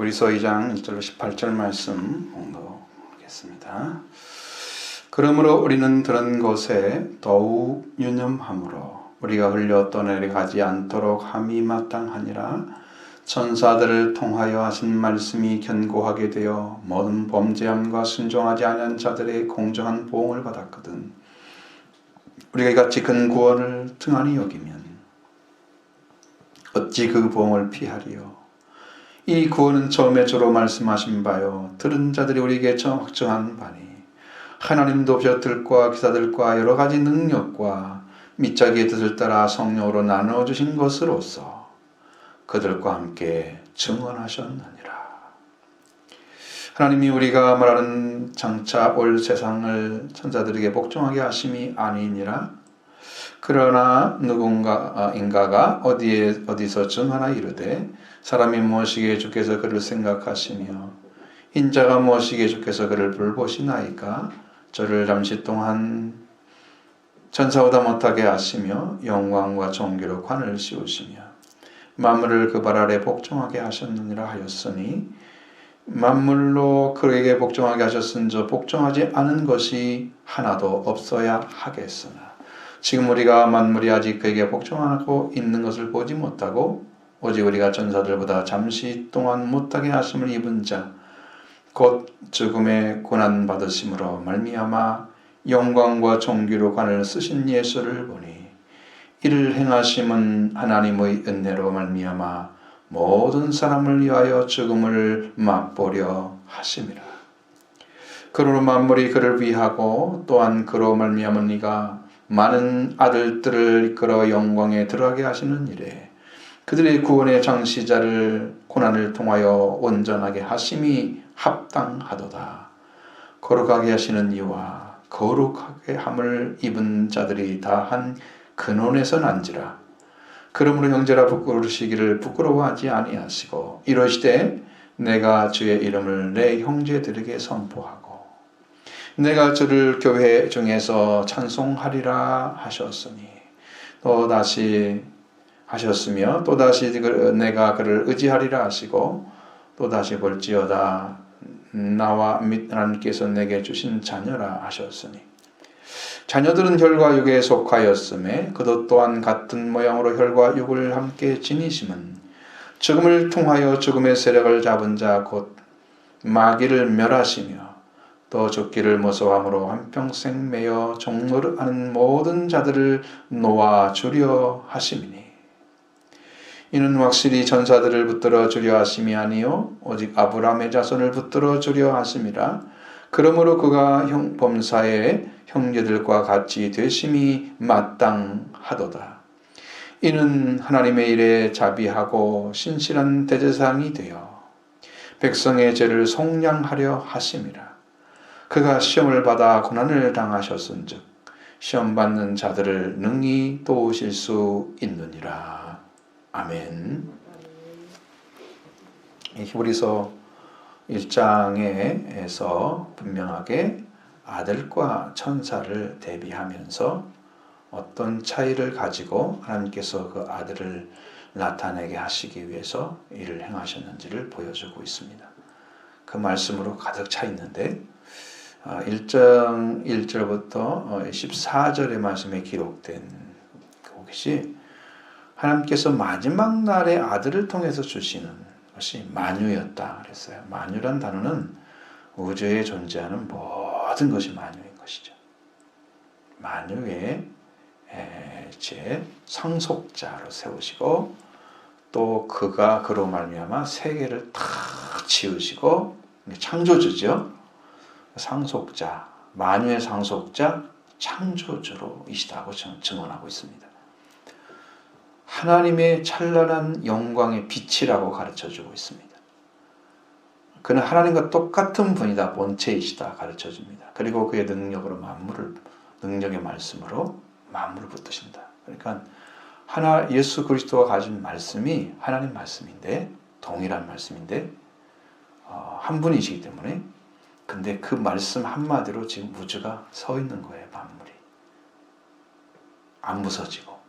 히브리서 2장 1절로 18절 말씀 봉독하겠습니다. 그러므로 우리는 들은 것에 더욱 유념함으로 우리가 흘려 떠내려가지 않도록 함이 마땅하니라. 천사들을 통하여 하신 말씀이 견고하게 되어 모든 범죄함과 순종하지 않은 자들의 공정한 보응을 받았거든. 우리가 이같이 큰 구원을 등한히 여기면 어찌 그 보응을 피하리요. 이 구원은 처음에 주로 말씀하신 바요 들은 자들이 우리에게 확증한 바니 하나님도 벼들과 기사들과 여러 가지 능력과 밑자기의 뜻을 따라 성령으로 나누어 주신 것으로서 그들과 함께 증언하셨느니라. 하나님이 우리가 말하는 장차 올 세상을 천사들에게 복종하게 하심이 아니니라. 그러나 누군가가 어디서 증하나 이르되 사람이 무엇이기에 주께서 그를 생각하시며 인자가 무엇이기에 주께서 그를 돌보시나이까. 저를 잠시 동안 천사보다 못하게 하시며 영광과 존귀로 관을 씌우시며 만물을 그 발 아래 복종하게 하셨느니라 하였으니 만물로 그에게 복종하게 하셨은저 복종하지 않은 것이 하나도 없어야 하겠으나 지금 우리가 만물이 아직 그에게 복종하고 있는 것을 보지 못하고 오직 우리가 천사들보다 잠시 동안 못하게 하심을 입은 자 곧 죽음의 고난 받으심으로 말미암아 영광과 존귀로 관을 쓰신 예수를 보니 이를 행하심은 하나님의 은혜로 말미암아 모든 사람을 위하여 죽음을 맛보려 하심이라. 그러므로 만물이 그를 위하고 또한 그로 말미암은 이가 많은 아들들을 이끌어 영광에 들어가게 하시는 일에 그들의 구원의 창시자를 고난을 통하여 온전하게 하심이 합당하도다. 거룩하게 하시는 이와 거룩하게 함을 입은 자들이 다 한 근원에서 난지라. 그러므로 형제라 부끄러우시기를 부끄러워하지 아니하시고 이러시되 내가 주의 이름을 내 형제들에게 선포하고 내가 주를 교회 중에서 찬송하리라 하셨으니 또다시 하셨으며 또다시 내가 그를 의지하리라 하시고 또다시 볼지어다 나와 및 하나님께서 내게 주신 자녀라 하셨으니 자녀들은 혈과 육에 속하였음에 그도 또한 같은 모양으로 혈과 육을 함께 지니심은 죽음을 통하여 죽음의 세력을 잡은 자 곧 마귀를 멸하시며 또 죽기를 무서워함으로 한평생 매여 종노릇하는 모든 자들을 놓아주려 하심이니 이는 확실히 천사들을 붙들어 주려 하심이 아니요 오직 아브라함의 자손을 붙들어 주려 하심이라. 그러므로 그가 범사의 형제들과 같이 되심이 마땅하도다. 이는 하나님의 일에 자비하고 신실한 대제사장이 되어 백성의 죄를 속량하려 하심이라. 그가 시험을 받아 고난을 당하셨은즉 시험 받는 자들을 능히 도우실 수 있느니라. 아멘. 히브리서 1장에서 분명하게 아들과 천사를 대비하면서 어떤 차이를 가지고 하나님께서 그 아들을 나타내게 하시기 위해서 일을 행하셨는지를 보여주고 있습니다. 그 말씀으로 가득 차 있는데 1장 1절부터 14절의 말씀에 기록된 그것이 하나님께서 마지막 날에 아들을 통해서 주시는 것이 만유였다 그랬어요. 만유란 단어는 우주에 존재하는 모든 것이 만유인 것이죠. 만유의 제 상속자로 세우시고 또 그가 그로 말미암아 세계를 탁 지으시고 창조주죠. 상속자, 만유의 상속자, 창조주로 이시다고 증언하고 있습니다. 하나님의 찬란한 영광의 빛이라고 가르쳐주고 있습니다. 그는 하나님과 똑같은 분이다, 본체이시다 가르쳐줍니다. 그리고 그의 능력으로 능력의 말씀으로 만물을 붙드신다. 그러니까 예수 그리스도가 가진 말씀이 하나님 말씀인데 동일한 말씀인데 한 분이시기 때문에 근데 그 말씀 한마디로 지금 우주가 서 있는 거예요. 만물이 안 부서지고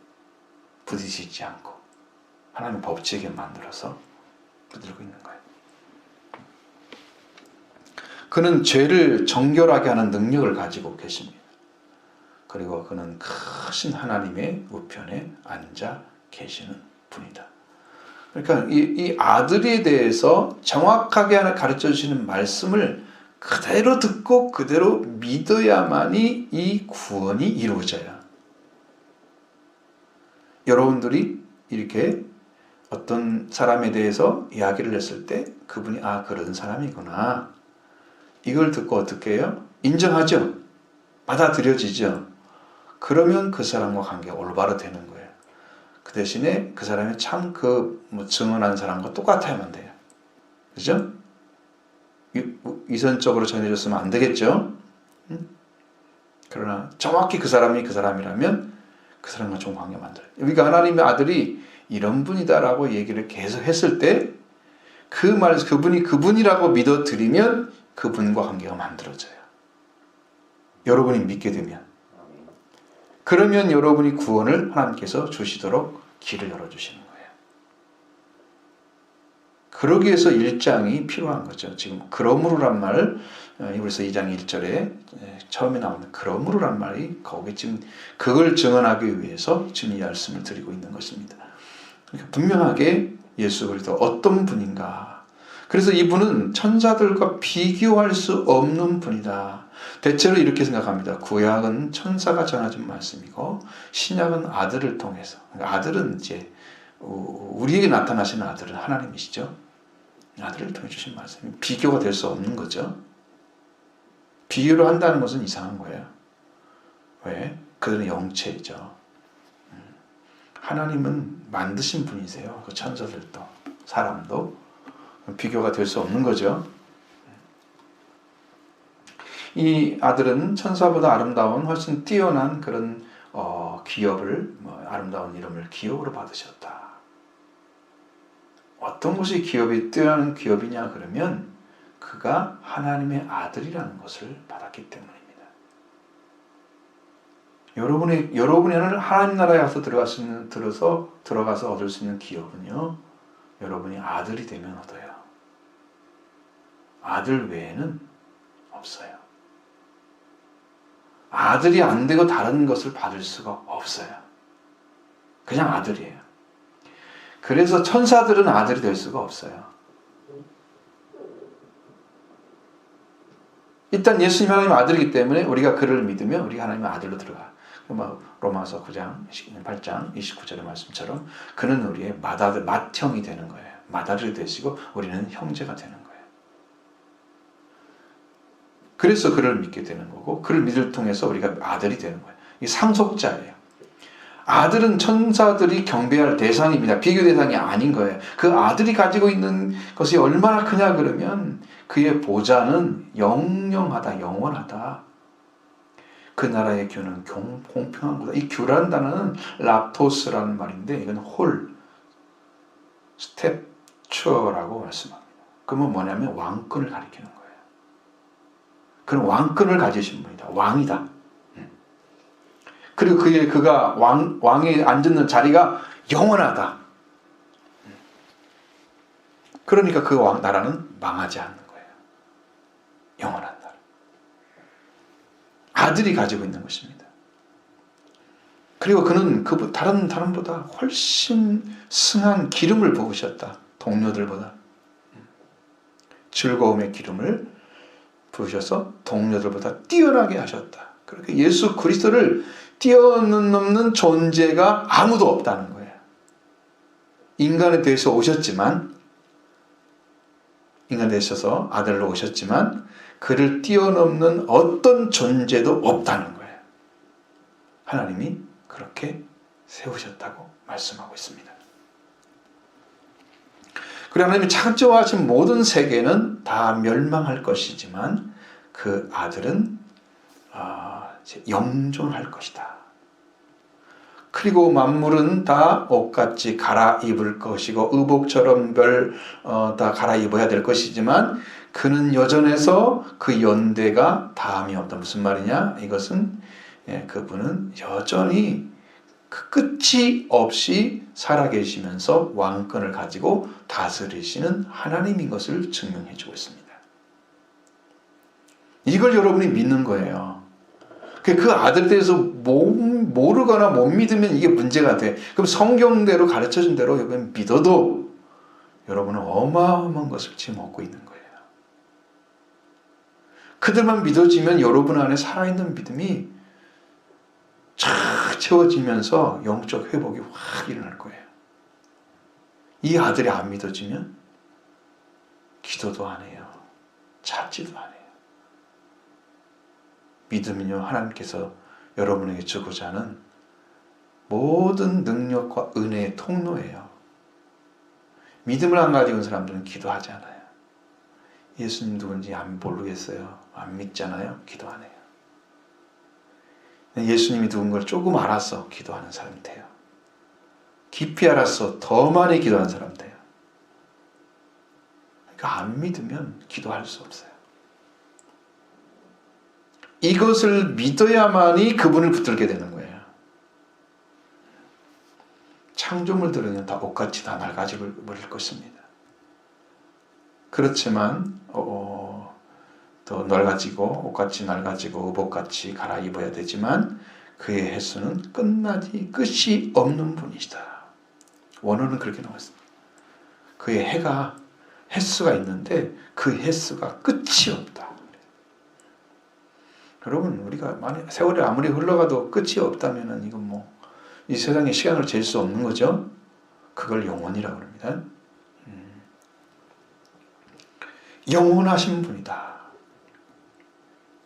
부딪히지 않고 하나님 법칙에 만들어서 붙들고 있는 거예요. 그는 죄를 정결하게 하는 능력을 가지고 계십니다. 그리고 그는 크신 하나님의 우편에 앉아 계시는 분이다. 그러니까 이 아들에 대해서 정확하게 하나 가르쳐 주시는 말씀을 그대로 듣고 그대로 믿어야만이 이 구원이 이루어져요. 여러분들이 이렇게 어떤 사람에 대해서 이야기를 했을 때 그분이 그런 사람이구나. 이걸 듣고 어떻게 해요? 인정하죠? 받아들여지죠? 그러면 그 사람과 관계가 올바로 되는 거예요. 그 대신에 그 사람이 참 증언한 사람과 똑같아야만 돼요. 그죠? 이선적으로 전해줬으면 안 되겠죠? 그러나 정확히 그 사람이 그 사람이라면 그 사람과 좋은 관계 만들어요. 우리가 하나님의 아들이 이런 분이다라고 얘기를 계속 했을 때 그분이 그분이라고 믿어드리면 그분과 관계가 만들어져요. 여러분이 믿게 되면. 그러면 여러분이 구원을 하나님께서 주시도록 길을 열어주시는 거예요. 그러기 위해서 1장이 필요한 거죠. 지금 그러므로란 말, 이브리서 2장 1절에 처음에 나오는 그러므로란 말이 거기 지금 그걸 증언하기 위해서 지금 이 말씀을 드리고 있는 것입니다. 그러니까 분명하게 예수 그리스도 어떤 분인가. 그래서 이분은 천사들과 비교할 수 없는 분이다. 대체로 이렇게 생각합니다. 구약은 천사가 전해준 말씀이고 신약은 아들을 통해서. 그러니까 아들은 이제 우리에게 나타나시는 아들은 하나님이시죠. 아들을 통해 주신 말씀이 비교가 될 수 없는 거죠. 비교를 한다는 것은 이상한 거예요. 왜? 그들은 영체이죠. 하나님은 만드신 분이세요. 그 천사들도 사람도 비교가 될 수 없는 거죠. 이 아들은 천사보다 아름다운 훨씬 뛰어난 그런 기업을 아름다운 이름을 기업으로 받으셨다. 어떤 것이 기업이 뛰어난 기업이냐 그러면 그가 하나님의 아들이라는 것을 받았기 때문입니다. 여러분이 하나님 나라에 가서 들어가서 얻을 수 있는 기업은요, 여러분이 아들이 되면 얻어요. 아들 외에는 없어요. 아들이 안 되고 다른 것을 받을 수가 없어요. 그냥 아들이에요. 그래서 천사들은 아들이 될 수가 없어요. 일단 예수님 하나님 아들이기 때문에 우리가 그를 믿으면 우리가 하나님의 아들로 들어가. 로마서 9장 8장 29절의 말씀처럼 그는 우리의 맏형이 되는 거예요. 맏아들이 되시고 우리는 형제가 되는 거예요. 그래서 그를 믿게 되는 거고 그를 믿을 통해서 우리가 아들이 되는 거예요. 이게 상속자예요. 아들은 천사들이 경배할 대상입니다. 비교 대상이 아닌 거예요. 그 아들이 가지고 있는 것이 얼마나 크냐 그러면 그의 보좌는 영영하다, 영원하다. 그 나라의 규는 공평한 거다. 이 규라는 단어는 랍토스라는 말인데 이건 홀, 스텝처라고 말씀합니다. 그러면 뭐냐면 왕권을 가리키는 거예요. 그는 왕권을 가지신 분이다. 왕이다. 그리고 그가 왕에 앉는 자리가 영원하다. 그러니까 그 나라는 망하지 않는 거예요. 영원한 나라. 아들이 가지고 있는 것입니다. 그리고 그는 다른 사람보다 훨씬 승한 기름을 부으셨다. 동료들보다. 즐거움의 기름을 부으셔서 동료들보다 뛰어나게 하셨다. 그렇게 예수 그리스도를 뛰어넘는 존재가 아무도 없다는 거예요. 인간에 대해서 오셨지만, 인간에 대해서 아들로 오셨지만 그를 뛰어넘는 어떤 존재도 없다는 거예요. 하나님이 그렇게 세우셨다고 말씀하고 있습니다. 그리고 하나님이 창조하신 모든 세계는 다 멸망할 것이지만 그 아들은 영존할 것이다. 그리고 만물은 다 옷같이 갈아입을 것이고 의복처럼 다 갈아입어야 될 것이지만 그는 여전해서 그 연대가 다함이 없다. 무슨 말이냐? 이것은 그분은 여전히 그 끝이 없이 살아계시면서 왕권을 가지고 다스리시는 하나님인 것을 증명해 주고 있습니다. 이걸 여러분이 믿는 거예요. 그 아들에 대해서 모르거나 못 믿으면 이게 문제가 돼. 그럼 성경대로 가르쳐준 대로 여러분 믿어도 여러분은 어마어마한 것을 지금 얻고 있는 거예요. 그들만 믿어지면 여러분 안에 살아있는 믿음이 쫙 채워지면서 영적 회복이 확 일어날 거예요. 이 아들이 안 믿어지면 기도도 안 해요. 찾지도 안 해요. 믿음은요, 하나님께서 여러분에게 주고자 하는 모든 능력과 은혜의 통로예요. 믿음을 안 가지고 있는 사람들은 기도하지 않아요. 예수님 누군지 안 모르겠어요. 안 믿잖아요. 기도 안 해요. 예수님이 누군 걸 조금 알았어. 기도하는 사람이 돼요. 깊이 알았어. 더 많이 기도하는 사람 돼요. 그러니까 안 믿으면 기도할 수 없어요. 이것을 믿어야만이 그분을 붙들게 되는 거예요. 창조물들은 다 옷같이 다 낡아져 버릴 것입니다. 그렇지만 더 낡아지고 옷같이 낡아지고 의복같이 갈아입어야 되지만 그의 횟수는 끝이 없는 분이시다. 원어는 그렇게 나왔습니다. 그의 해가 횟수가 있는데 그 횟수가 끝이 없다. 여러분, 우리가 세월이 아무리 흘러가도 끝이 없다면은 이건 이 세상에 시간을 잴 수 없는 거죠. 그걸 영원이라고 합니다. 영원하신 분이다.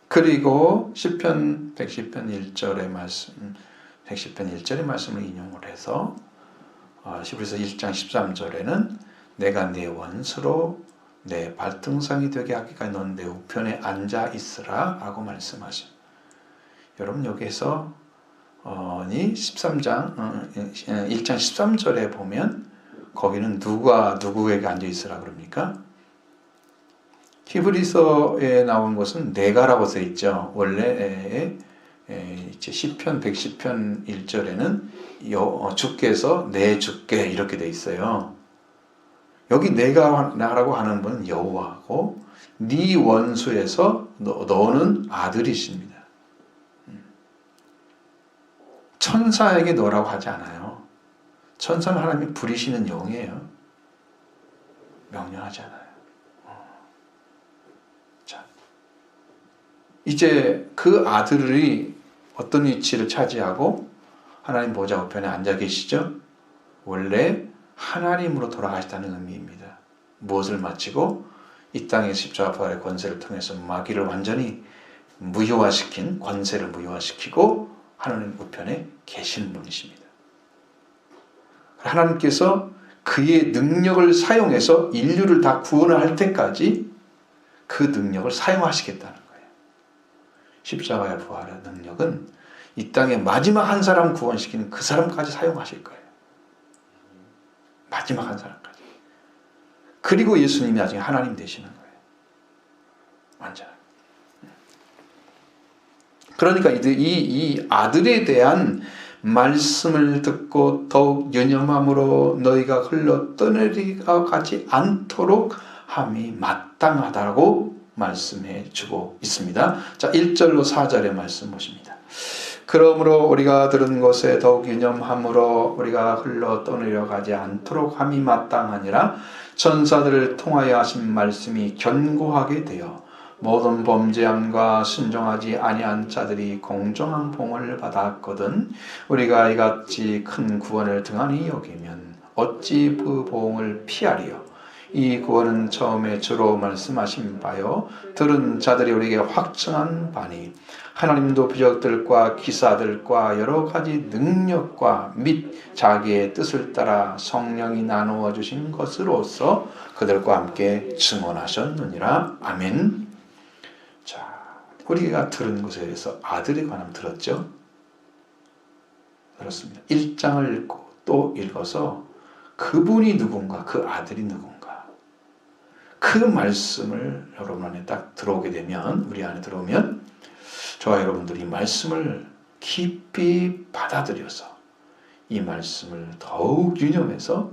그리고 시편 110편 1절의 말씀, 110편 1절의 말씀을 인용을 해서 히브리서 1장 13절에는 내가 네 원수로 내 발등상이 되게 하기까지 넌 내 우편에 앉아 있으라 라고 말씀하십니다. 여러분, 여기에서 이 13장 1장 13절에 보면 거기는 누가 누구에게 앉아 있으라 그럽니까? 히브리서에 나온 것은 내가라고 써 있죠. 원래 시편 110편 1절에는 주께서 내 주께 이렇게 돼 있어요. 여기 내가라고 하는 분은 여호와고 네 원수에서 너는 아들이십니다. 천사에게 너라고 하지 않아요. 천사는 하나님이 부리시는 영이에요. 명령하지 않아요. 자, 이제 그 아들이 어떤 위치를 차지하고 하나님 보좌 우편에 앉아 계시죠? 원래 하나님으로 돌아가시다는 의미입니다. 무엇을 마치고 이 땅의 십자가 부활의 권세를 통해서 마귀를 완전히 무효화시킨 권세를 무효화시키고 하나님 우편에 계시는 분이십니다. 하나님께서 그의 능력을 사용해서 인류를 다 구원을 할 때까지 그 능력을 사용하시겠다는 거예요. 십자가의 부활의 능력은 이 땅에 마지막 한 사람 구원시키는 그 사람까지 사용하실 거예요. 마지막 한 사람까지. 그리고 예수님이 나중에 하나님 되시는 거예요. 완전하게. 그러니까 이 아들에 대한 말씀을 듣고 더욱 연연함으로 너희가 흘러 떠내리가 가지 않도록 함이 마땅하다고 말씀해 주고 있습니다. 자, 1절로 4절의 말씀 보십니다. 그러므로 우리가 들은 것에 더욱 유념함으로 우리가 흘러 떠내려가지 않도록 함이 마땅하니라. 천사들을 통하여 하신 말씀이 견고하게 되어 모든 범죄함과 순종하지 아니한 자들이 공정한 봉을 받았거든. 우리가 이같이 큰 구원을 등한히 여기면 어찌 그 봉을 피하리요. 이 구원은 처음에 주로 말씀하신 바요 들은 자들이 우리에게 확증한 바니 하나님도 부적들과 기사들과 여러 가지 능력과 및 자기의 뜻을 따라 성령이 나누어 주신 것으로서 그들과 함께 증언하셨느니라. 아멘. 자, 우리가 들은 것에 대해서 아들에 관한 들었죠? 들었습니다. 1장을 읽고 또 읽어서 그분이 누군가, 그 아들이 누군가, 그 말씀을 여러분 안에 딱 들어오게 되면, 우리 안에 들어오면 저와 여러분들이 이 말씀을 깊이 받아들여서 이 말씀을 더욱 유념해서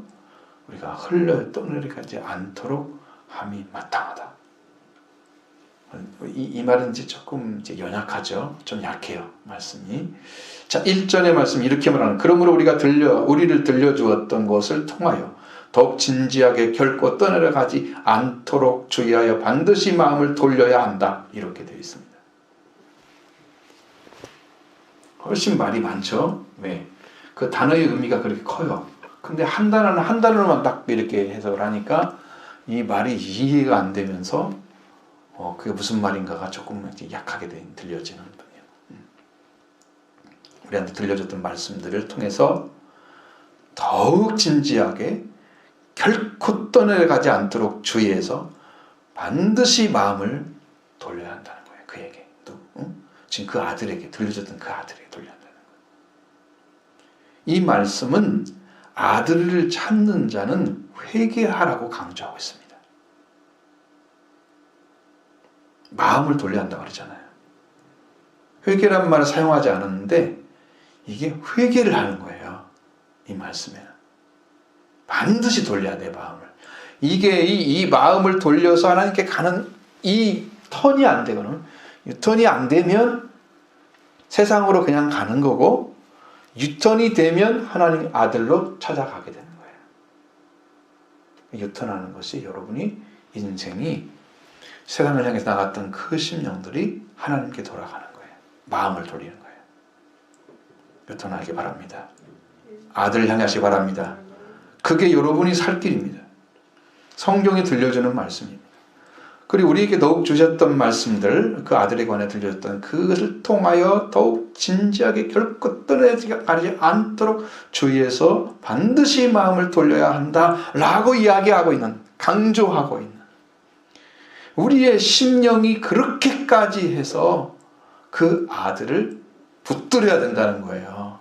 우리가 흘러 떠내려가지 않도록 함이 마땅하다. 이 말은 이제 조금 이제 연약하죠. 좀 약해요. 말씀이. 자, 1절의 말씀 이렇게 말하는. 그러므로 우리를 들려주었던 것을 통하여 더욱 진지하게 결코 떠내려가지 않도록 주의하여 반드시 마음을 돌려야 한다. 이렇게 되어 있습니다. 훨씬 말이 많죠. 왜? 그 단어의 의미가 그렇게 커요. 근데 한 단어로만 딱 이렇게 해석을 하니까 이 말이 이해가 안 되면서 그게 무슨 말인가가 조금 약하게 들려지는 분이에요. 우리한테 들려줬던 말씀들을 통해서 더욱 진지하게 결코 떠내려가지 않도록 주의해서 반드시 마음을 돌려야 한다는 거예요. 그에게 또 지금 그 아들에게 들려줬던 그 아들에게 돌려야 한다는 거예요. 이 말씀은 아들을 찾는 자는 회개하라고 강조하고 있습니다. 마음을 돌려야 한다고 그러잖아요. 회개란 말을 사용하지 않았는데 이게 회개를 하는 거예요. 이 말씀에는. 반드시 돌려야 돼, 마음을. 이게 이 마음을 돌려서 하나님께 가는 이 턴이 안 되거든. 유턴이 안 되면 세상으로 그냥 가는 거고, 유턴이 되면 하나님 아들로 찾아가게 되는 거예요. 유턴하는 것이 여러분이 인생이 세상을 향해서 나갔던 그 심령들이 하나님께 돌아가는 거예요. 마음을 돌리는 거예요. 유턴하기 바랍니다. 아들을 향하시기 바랍니다. 그게 여러분이 살 길입니다. 성경이 들려주는 말씀입니다. 그리고 우리에게 더욱 주셨던 말씀들, 그 아들에 관해 들려줬던 그것을 통하여 더욱 진지하게 결코 떠내지 않도록 주의해서 반드시 마음을 돌려야 한다라고 이야기하고 있는, 강조하고 있는, 우리의 심령이 그렇게까지 해서 그 아들을 붙들어야 된다는 거예요.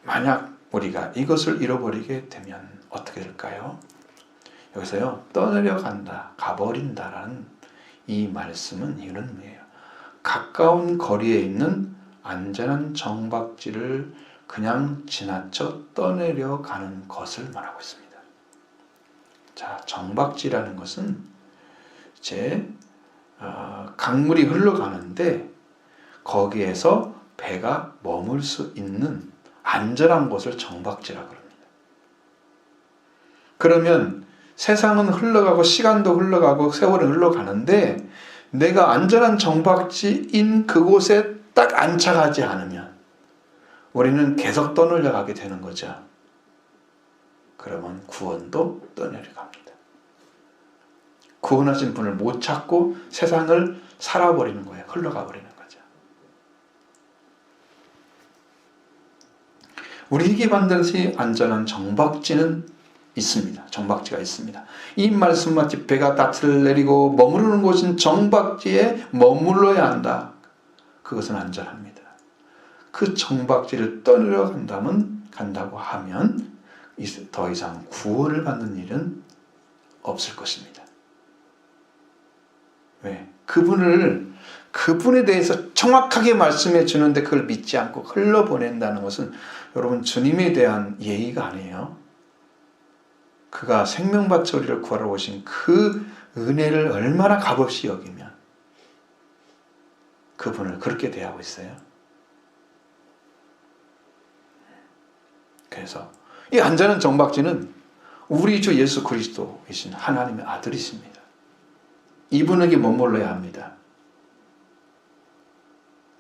만약 우리가 이것을 잃어버리게 되면 어떻게 될까요? 여기서요, 떠내려간다, 가버린다라는 이 말씀은 이런 의미예요. 가까운 거리에 있는 안전한 정박지를 그냥 지나쳐 떠내려가는 것을 말하고 있습니다. 자, 정박지라는 것은 이제 강물이 흘러가는데 거기에서 배가 머물 수 있는 안전한 곳을 정박지라고 합니다. 그러면 세상은 흘러가고 시간도 흘러가고 세월이 흘러가는데 내가 안전한 정박지인 그곳에 딱 안착하지 않으면 우리는 계속 떠내려가게 되는 거죠. 그러면 구원도 떠내려갑니다. 구원하신 분을 못 찾고 세상을 살아버리는 거예요. 흘러가 버리는 거죠. 우리에게 반드시 안전한 정박지는 있습니다. 정박지가 있습니다. 이 말씀 마치 배가 낯을 내리고 머무르는 곳은 정박지에 머물러야 한다. 그것은 안전합니다. 그 정박지를 간다고 하면 더 이상 구원을 받는 일은 없을 것입니다. 왜? 그분에 대해서 정확하게 말씀해 주는데 그걸 믿지 않고 흘러보낸다는 것은 여러분 주님에 대한 예의가 아니에요. 그가 생명받쳐 우리를 구하러 오신 그 은혜를 얼마나 값없이 여기면 그분을 그렇게 대하고 있어요. 그래서 이 안전한 정박지는 우리 주 예수 그리스도이신 하나님의 아들이십니다. 이분에게 머물러야 합니다.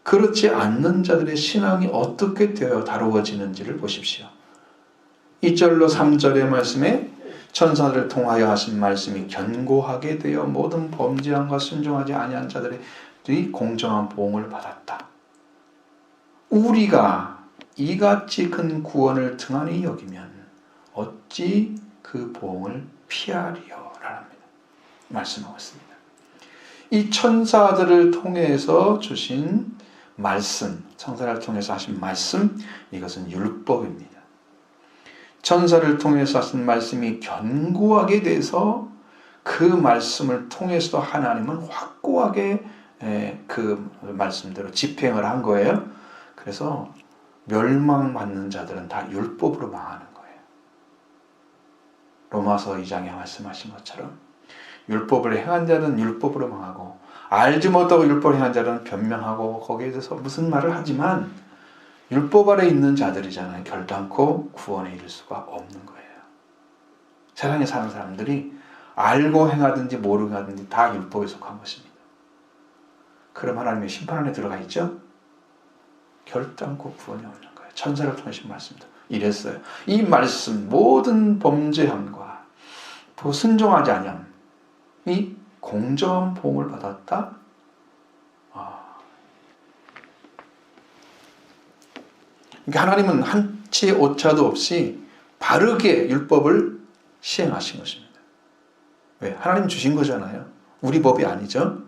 그렇지 않는 자들의 신앙이 어떻게 되어 다루어지는지를 보십시오. 2절로 3절의 말씀에 천사들을 통하여 하신 말씀이 견고하게 되어 모든 범죄함과 순종하지 아니한 자들이 공정한 보응을 받았다. 우리가 이같이 큰 구원을 등한히 여기면 어찌 그 보응을 피하리요라는 말씀하고 있습니다. 이 천사들을 통해서 주신 말씀, 천사를 통해서 하신 말씀, 이것은 율법입니다. 천사를 통해서 하신 말씀이 견고하게 돼서 그 말씀을 통해서 하나님은 확고하게 그 말씀대로 집행을 한 거예요. 그래서 멸망받는 자들은 다 율법으로 망하는 거예요. 로마서 2장에 말씀하신 것처럼 율법을 행한 자는 율법으로 망하고 알지 못하고 율법을 행한 자는 변명하고 거기에 대해서 무슨 말을 하지만 율법 아래 있는 자들이잖아요. 결단코 구원에 이를 수가 없는 거예요. 세상에 사는 사람들이 알고 행하든지 모르고 하든지 다 율법에 속한 것입니다. 그럼 하나님의 심판 안에 들어가 있죠? 결단코 구원이 없는 거예요. 천사를 통하신 말씀도 이랬어요. 이 말씀 모든 범죄함과 순종하지 아니함이 공정한 보응을 받았다. 그러니까 하나님은 한치의 오차도 없이 바르게 율법을 시행하신 것입니다. 왜? 하나님 주신 거잖아요. 우리 법이 아니죠.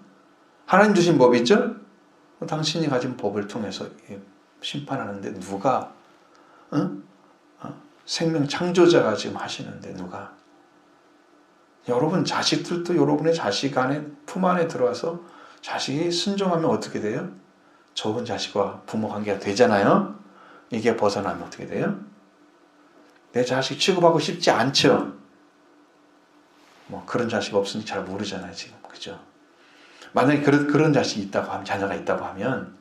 하나님 주신 법이죠. 당신이 가진 법을 통해서 심판하는데 누가 생명 창조자가 지금 하시는데 누가 여러분 자식들도 여러분의 자식 안에 품 안에 들어와서 자식이 순종하면 어떻게 돼요? 좋은 자식과 부모 관계가 되잖아요. 이게 벗어나면 어떻게 돼요? 내 자식 취급하고 싶지 않죠. 뭐 그런 자식 없으니 잘 모르잖아요 지금, 그죠? 만약에 그런 자식이 있다고 하면, 자녀가 있다고 하면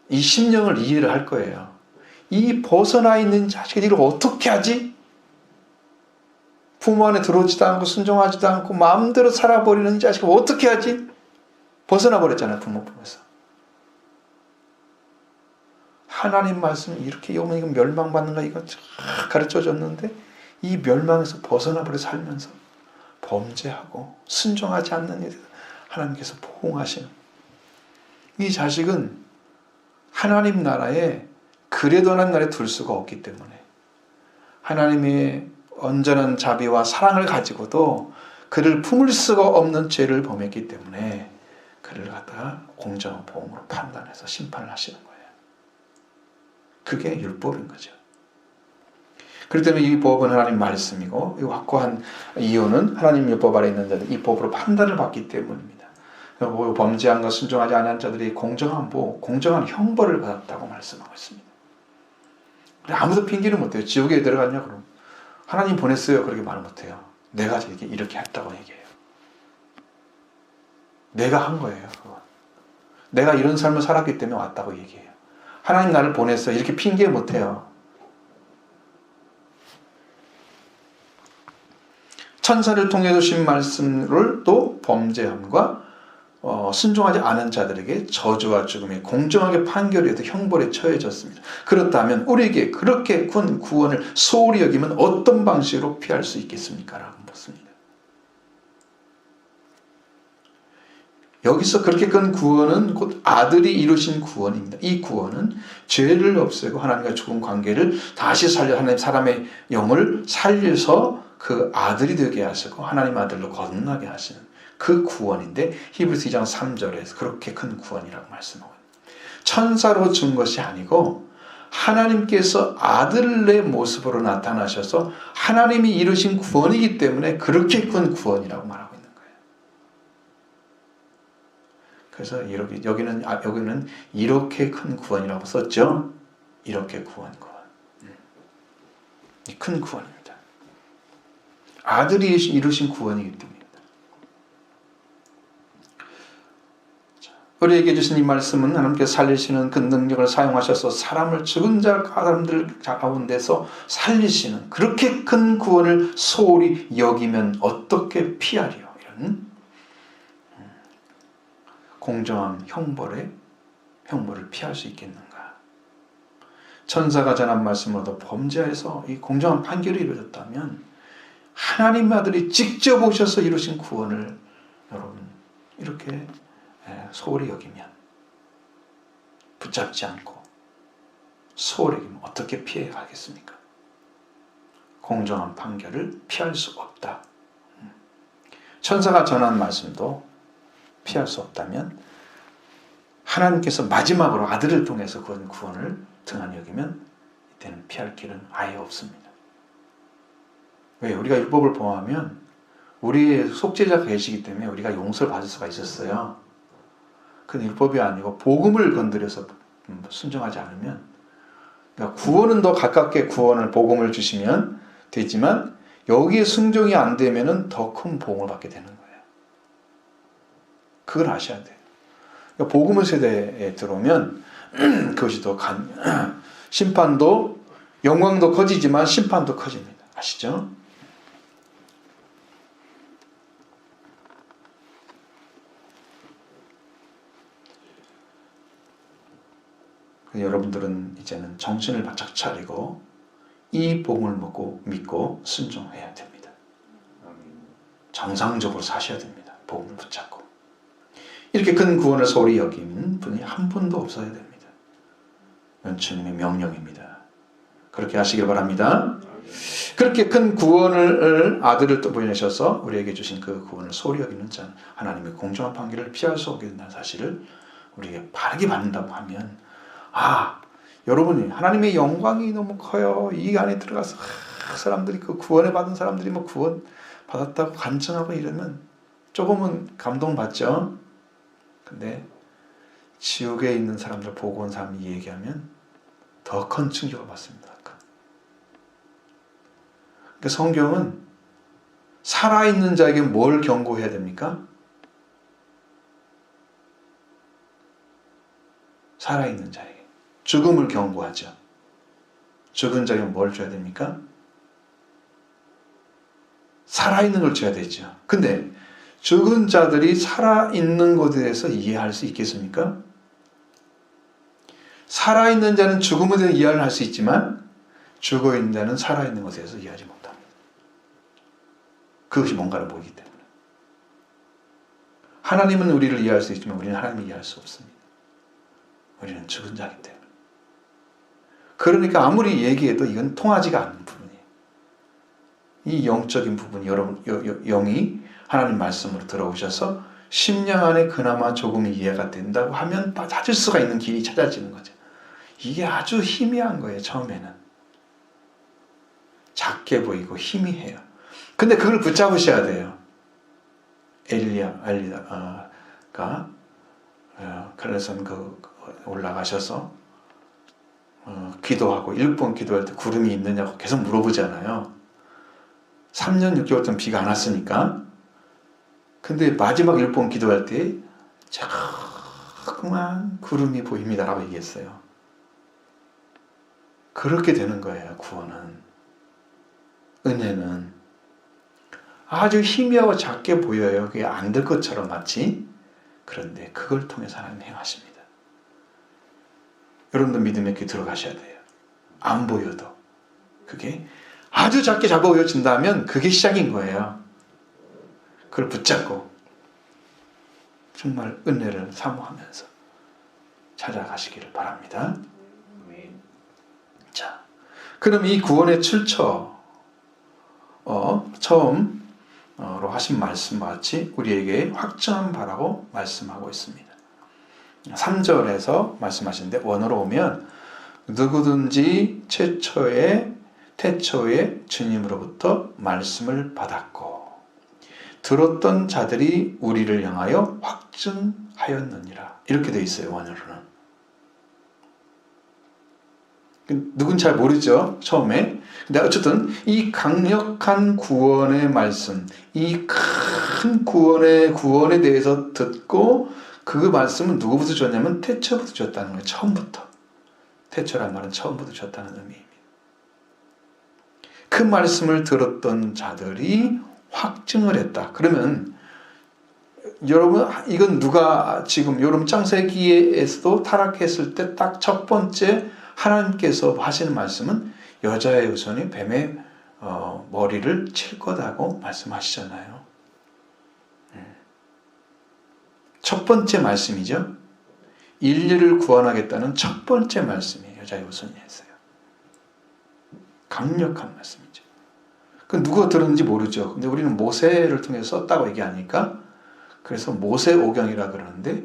이 심령을 이해를 할 거예요. 이 벗어나 있는 자식을 이걸 어떻게 하지? 부모 안에 들어오지도 않고 순종하지도 않고 마음대로 살아버리는 이 자식을 어떻게 하지? 벗어나 버렸잖아요, 부모 품에서. 하나님 말씀이 이렇게 이거 멸망받는가 이거 가르쳐 줬는데 이 멸망에서 벗어나 버려 살면서 범죄하고 순종하지 않는 일을 하나님께서 보응하시는 이 자식은 하나님 나라에 그래도 하나님 나라에 둘 수가 없기 때문에 하나님의 온전한 자비와 사랑을 가지고도 그를 품을 수가 없는 죄를 범했기 때문에 그를 갖다가 공정한 보응으로 판단해서 심판을 하시는 거예요. 그게 율법인 거죠. 그렇기 때문에 이 법은 하나님 말씀이고 이 확고한 이유는 하나님 율법 아래 있는 자들 이 법으로 판단을 받기 때문입니다. 범죄한 것 순종하지 않은 자들이 공정한 형벌을 받았다고 말씀하고 있습니다. 아무도 핑계를 못해요. 지옥에 들어갔냐 그럼 하나님 보냈어요 그렇게 말 못해요. 내가 이렇게 했다고 얘기해요. 내가 한 거예요. 그건. 내가 이런 삶을 살았기 때문에 왔다고 얘기해요. 하나님 나를 보냈어요 이렇게 핑계 못해요. 천사를 통해 주신 말씀을 또 범죄함과 순종하지 않은 자들에게 저주와 죽음이 공정하게 판결해도 형벌에 처해졌습니다. 그렇다면 우리에게 그렇게 큰 구원을 소홀히 여기면 어떤 방식으로 피할 수 있겠습니까? 라고 묻습니다. 여기서 그렇게 큰 구원은 곧 아들이 이루신 구원입니다. 이 구원은 죄를 없애고 하나님과 죽은 관계를 다시 살려 하나님 사람의 영을 살려서 그 아들이 되게 하시고 하나님 아들로 거듭나게 하시는 그 구원인데 히브리서 2장 3절에서 그렇게 큰 구원이라고 말씀하고 천사로 준 것이 아니고 하나님께서 아들의 모습으로 나타나셔서 하나님이 이루신 구원이기 때문에 그렇게 큰 구원이라고 말하고 있는 거예요. 그래서 여기는 이렇게 큰 구원이라고 썼죠. 이렇게 구원. 이 큰 구원입니다. 아들이 이루신 구원이기 때문입니다. 우리에게 주신 이 말씀은 하나님께서 살리시는 그 능력을 사용하셔서 사람을 죽은 사람들 가운데서 살리시는 그렇게 큰 구원을 소홀히 여기면 어떻게 피하리요? 이런 공정한 형벌을 피할 수 있겠는가? 천사가 전한 말씀으로도 범죄해서 이 공정한 판결이 이루어졌다면 하나님 아들이 직접 오셔서 이루신 구원을 여러분 이렇게 소홀히 여기면 붙잡지 않고 소홀히 여기면 어떻게 피해 가겠습니까? 공정한 판결을 피할 수 없다. 천사가 전한 말씀도 피할 수 없다면 하나님께서 마지막으로 아들을 통해서 그런 구원을 등한히 여기면 이때는 피할 길은 아예 없습니다. 왜? 우리가 율법을 범하면 우리의 속죄자가 계시기 때문에 우리가 용서를 받을 수가 있었어요. 근데 율법이 아니고 복음을 건드려서 순종하지 않으면 그러니까 구원은 더 가깝게 복음을 주시면 되지만 여기에 순종이 안 되면은 더 큰 복을 받게 되는 거예요. 그걸 아셔야 돼요. 그러니까 복음의 세대에 들어오면 그것이 더 심판도 영광도 커지지만 심판도 커집니다. 아시죠? 여러분들은 이제는 정신을 바짝 차리고 이 복음을 믿고 순종해야 됩니다. 정상적으로 사셔야 됩니다. 복음을 붙잡고. 이렇게 큰 구원을 소홀히 여긴 분이 한 분도 없어야 됩니다. 이건 주님의 명령입니다. 그렇게 하시길 바랍니다. 그렇게 큰 구원을 아들을 또 보내셔서 우리에게 주신 그 구원을 소홀히 여기는 자는 하나님의 공정한 판결을 피할 수 없게 된다는 사실을 우리에게 바르게 받는다고 하면 여러분이 하나님의 영광이 너무 커요. 이 안에 들어가서 사람들이 그 구원을 받은 사람들이 뭐 구원 받았다고 간증하고 이러면 조금은 감동받죠. 근데 지옥에 있는 사람들 보고 온 사람이 얘기하면 더 큰 충격을 받습니다. 그러니까 성경은 살아있는 자에게 뭘 경고해야 됩니까? 살아있는 자에게 죽음을 경고하죠. 죽은 자에게 뭘 줘야 됩니까? 살아있는 걸 줘야 되죠. 근데 죽은 자들이 살아있는 것에 대해서 이해할 수 있겠습니까? 살아있는 자는 죽음에 대해서 이해를 할 수 있지만 죽어있는 자는 살아있는 것에 대해서 이해하지 못합니다. 그것이 뭔가를 모르기 때문에. 하나님은 우리를 이해할 수 있지만 우리는 하나님을 이해할 수 없습니다. 우리는 죽은 자이기 때문에. 그러니까 아무리 얘기해도 이건 통하지가 않는 부분이에요. 이 영적인 부분이 여러분 영이 하나님 말씀으로 들어오셔서 심령 안에 그나마 조금 이해가 된다고 하면 찾을 수가 있는 길이 찾아지는 거죠. 이게 아주 희미한 거예요. 처음에는 작게 보이고 희미해요. 근데 그걸 붙잡으셔야 돼요. 엘리야가 그래서 올라가셔서 기도하고 1번 기도할 때 구름이 있느냐고 계속 물어보잖아요. 3년 6개월 동안 비가 안 왔으니까. 근데 마지막 1번 기도할 때 자꾸만 구름이 보입니다라고 얘기했어요. 그렇게 되는 거예요. 구원은. 은혜는 아주 희미하고 작게 보여요. 그게 안 될 것처럼 마치. 그런데 그걸 통해서 하나님 행하십니다. 여러분도 믿음에 이렇게 들어가셔야 돼요. 안 보여도. 그게 아주 작게 잡아 보여진다면 그게 시작인 거예요. 그걸 붙잡고 정말 은혜를 사모하면서 찾아가시기를 바랍니다. 자, 그럼 이 구원의 출처 처음으로 하신 말씀과 같이 우리에게 확정한 바라고 말씀하고 있습니다. 3절에서 말씀하시는데 원어로 오면 누구든지 태초에 주님으로부터 말씀을 받았고 들었던 자들이 우리를 향하여 확증하였느니라. 이렇게 되어 있어요. 원어로는. 누군 잘 모르죠. 처음에. 근데 어쨌든 이 강력한 구원의 말씀, 이 큰 구원에 대해서 듣고 그 말씀은 누구부터 줬냐면 태초부터 줬다는 거예요. 처음부터. 태초란 말은 처음부터 줬다는 의미입니다. 그 말씀을 들었던 자들이 확증을 했다. 그러면 여러분 이건 누가 지금 여러분 창세기에서도 타락했을 때 딱 첫 번째 하나님께서 하시는 말씀은 여자의 후손이 뱀의 머리를 칠 거다고 말씀하시잖아요. 첫 번째 말씀이죠. 인류를 구원하겠다는 첫 번째 말씀이에요. 여자의 후손이 했어요. 강력한 말씀이죠. 그 누가 들었는지 모르죠. 근데 우리는 모세를 통해서 썼다고 얘기하니까 그래서 모세 오경이라 그러는데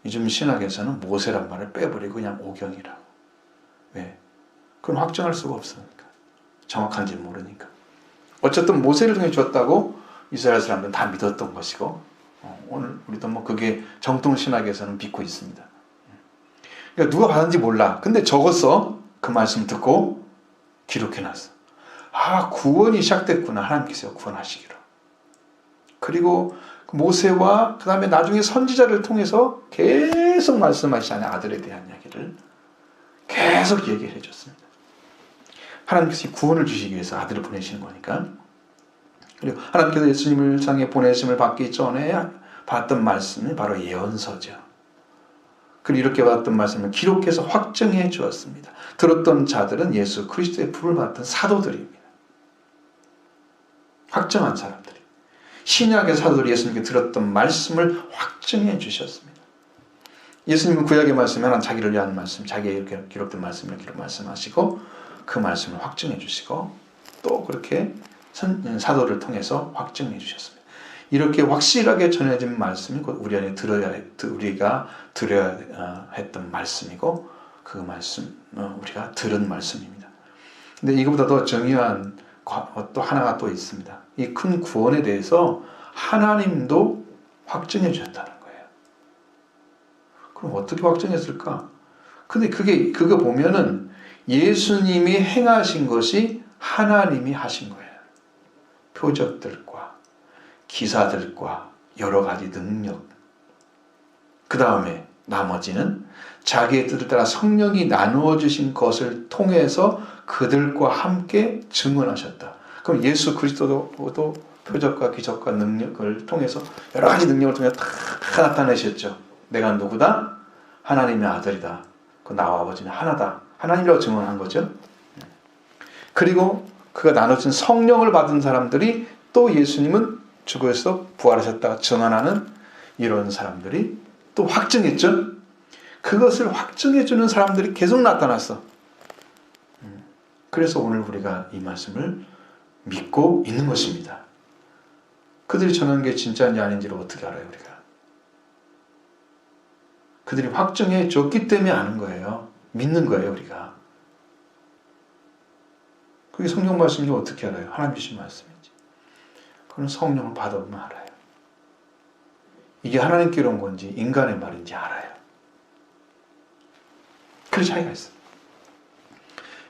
요즘 신학에서는 모세란 말을 빼버리고 그냥 오경이라고. 왜? 그건 확정할 수가 없으니까. 정확한지 모르니까. 어쨌든 모세를 통해 줬다고 이스라엘 사람들은 다 믿었던 것이고 오늘 우리도 뭐 그게 정통 신학에서는 믿고 있습니다. 그러니까 누가 받았는지 몰라. 근데 적었어. 그 말씀 듣고 기록해놨어. 구원이 시작됐구나. 하나님께서 구원하시기로. 그리고 모세와 그 다음에 나중에 선지자를 통해서 계속 말씀하시잖아요. 아들에 대한 이야기를 계속 얘기를 해줬습니다. 하나님께서 구원을 주시기 위해서 아들을 보내시는 거니까. 그리고 하나님께서 예수님을 세상에 보내심을 받기 전에 받았던 말씀이 바로 예언서죠. 그리고 이렇게 받았던 말씀을 기록해서 확정해 주었습니다. 들었던 자들은 예수 그리스도의 부름을 받았던 사도들입니다. 확정한 사람들이. 신약의 사도들이 예수님께 들었던 말씀을 확증해 주셨습니다. 예수님은 구약의 말씀에 하나님 자기를 위한 말씀, 자기의 이렇게 기록된 말씀을 이렇게 말씀하시고 그 말씀을 확증해 주시고 또 그렇게 사도를 통해서 확증해 주셨습니다. 이렇게 확실하게 전해진 말씀이 곧 우리 안에 우리가 들어야 했던 말씀이고 그 말씀 우리가 들은 말씀입니다. 근데 이거보다 더 중요한 또 하나가 또 있습니다. 이 큰 구원에 대해서 하나님도 확증해 주셨다는 거예요. 그럼 어떻게 확증했을까? 근데 그거 보면은 예수님이 행하신 것이 하나님이 하신 거예요. 표적들과 기사들과 여러 가지 능력. 그 다음에 나머지는 자기의 뜻을 따라 성령이 나누어 주신 것을 통해서 그들과 함께 증언하셨다. 그럼 예수 그리스도도 표적과 기적과 능력을 통해서 여러 가지 능력을 통해서 다 나타내셨죠. 내가 누구다? 하나님의 아들이다. 그 나와 아버지는 하나다. 하나님이라고 증언한 거죠. 그리고 그가 나눠진 성령을 받은 사람들이 또 예수님은 죽어서 부활하셨다가 증언하는 이런 사람들이 또 확증했죠. 그것을 확증해주는 사람들이 계속 나타났어. 그래서 오늘 우리가 이 말씀을 믿고 있는 것입니다. 그들이 전한 게 진짜인지 아닌지를 어떻게 알아요, 우리가? 그들이 확증해 줬기 때문에 아는 거예요. 믿는 거예요, 우리가. 그게 성경 말씀인지 어떻게 알아요? 하나님 주신 말씀인지. 그건 성령을 받아보면 알아요. 이게 하나님께로 온 건지 인간의 말인지 알아요. 그 차이가 있어요.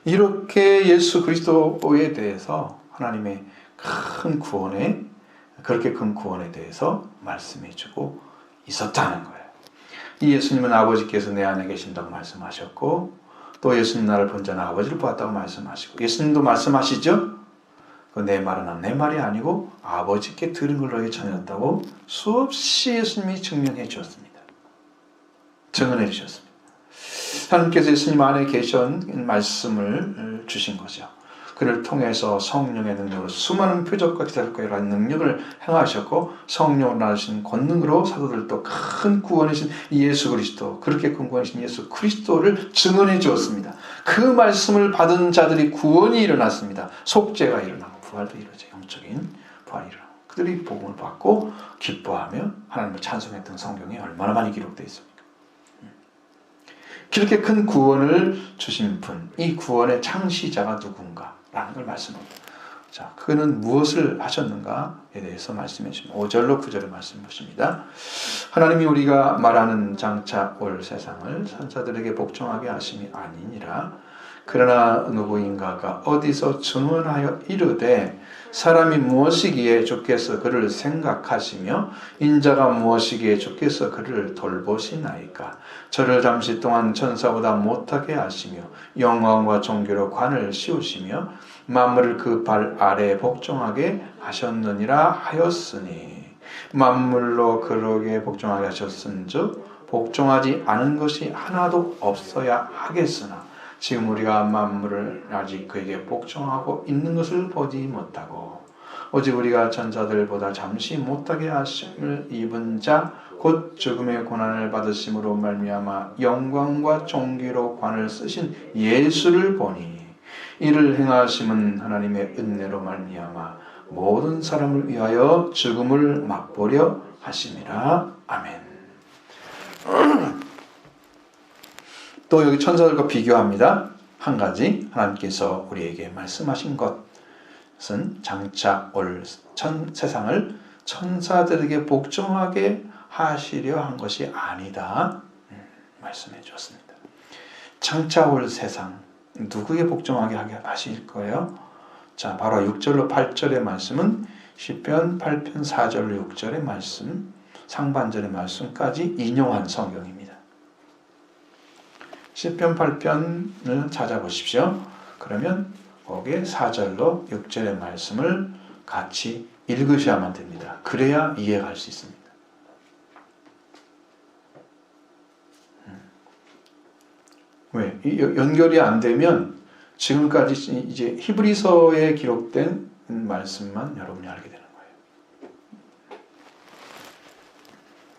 이렇게 예수 그리스도에 대해서 하나님의 큰 구원에 그렇게 큰 구원에 대해서 말씀해주고 있었다는 거예요. 이 예수님은 아버지께서 내 안에 계신다고 말씀하셨고 또 예수님 나를 본 자는 아버지를 보았다고 말씀하시고 예수님도 말씀하시죠. 내 말은 내 말이 아니고 아버지께 들은 걸 너에게 전했다고 수없이 예수님이 증명해 주었습니다. 증언해 주셨습니다. 하나님께서 예수님 안에 계신 말씀을 주신 거죠. 그를 통해서 성령의 능력으로 수많은 표적과 기사들과 여러 가지 능력을 행하셨고 성령으로 나신 권능으로 사도들도 큰 구원이신 예수 그리스도 그렇게 큰 구원이신 예수 그리스도를 증언해 주었습니다. 그 말씀을 받은 자들이 구원이 일어났습니다. 속죄가 일어나고 부활도 이루어져 영적인 부활이 일어나고 그들이 복음을 받고 기뻐하며 하나님을 찬송했던 성경에 얼마나 많이 기록되어 있습니까? 그렇게 큰 구원을 주신 분, 이 구원의 창시자가 누군가? 라는 걸 말씀합니다. 자, 그는 무엇을 하셨는가에 대해서 말씀해 주십니다. 5절로 9절을 말씀해 주십니다. 하나님이 우리가 말하는 장차 올 세상을 선자들에게 복종하게 하심이 아니니라. 그러나 누구인가가 어디서 증언하여 이르되 사람이 무엇이기에 주께서 그를 생각하시며 인자가 무엇이기에 주께서 그를 돌보시나이까. 저를 잠시 동안 천사보다 못하게 하시며 영광과 존귀로 관을 씌우시며 만물을 그 발 아래에 복종하게 하셨느니라 하였으니 만물로 그러게 복종하게 하셨은즉 복종하지 않은 것이 하나도 없어야 하겠으나 지금 우리가 만물을 아직 그에게 복종하고 있는 것을 보지 못하고 오직 우리가 천사들보다 잠시 못하게 하심을 입은 자 곧 죽음의 고난을 받으심으로 말미암아 영광과 존귀로 관을 쓰신 예수를 보니 이를 행하심은 하나님의 은혜로 말미암아 모든 사람을 위하여 죽음을 맛보려 하심이라. 아멘. 또 여기 천사들과 비교합니다. 한 가지 하나님께서 우리에게 말씀하신 것은 장차 올 세상을 천사들에게 복종하게 하시려 한 것이 아니다. 말씀해 주었습니다. 장차 올 세상 누구에 복종하게 하실 거예요? 자, 바로 6절로 8절의 말씀은 시편 8편 4절로 6절의 말씀, 상반절의 말씀까지 인용한 성경입니다. 시편 8편을 찾아보십시오. 그러면 거기에 4절로 6절의 말씀을 같이 읽으셔야만 됩니다. 그래야 이해할 수 있습니다. 왜? 연결이 안 되면 지금까지 이제 히브리서에 기록된 말씀만 여러분이 알게 되는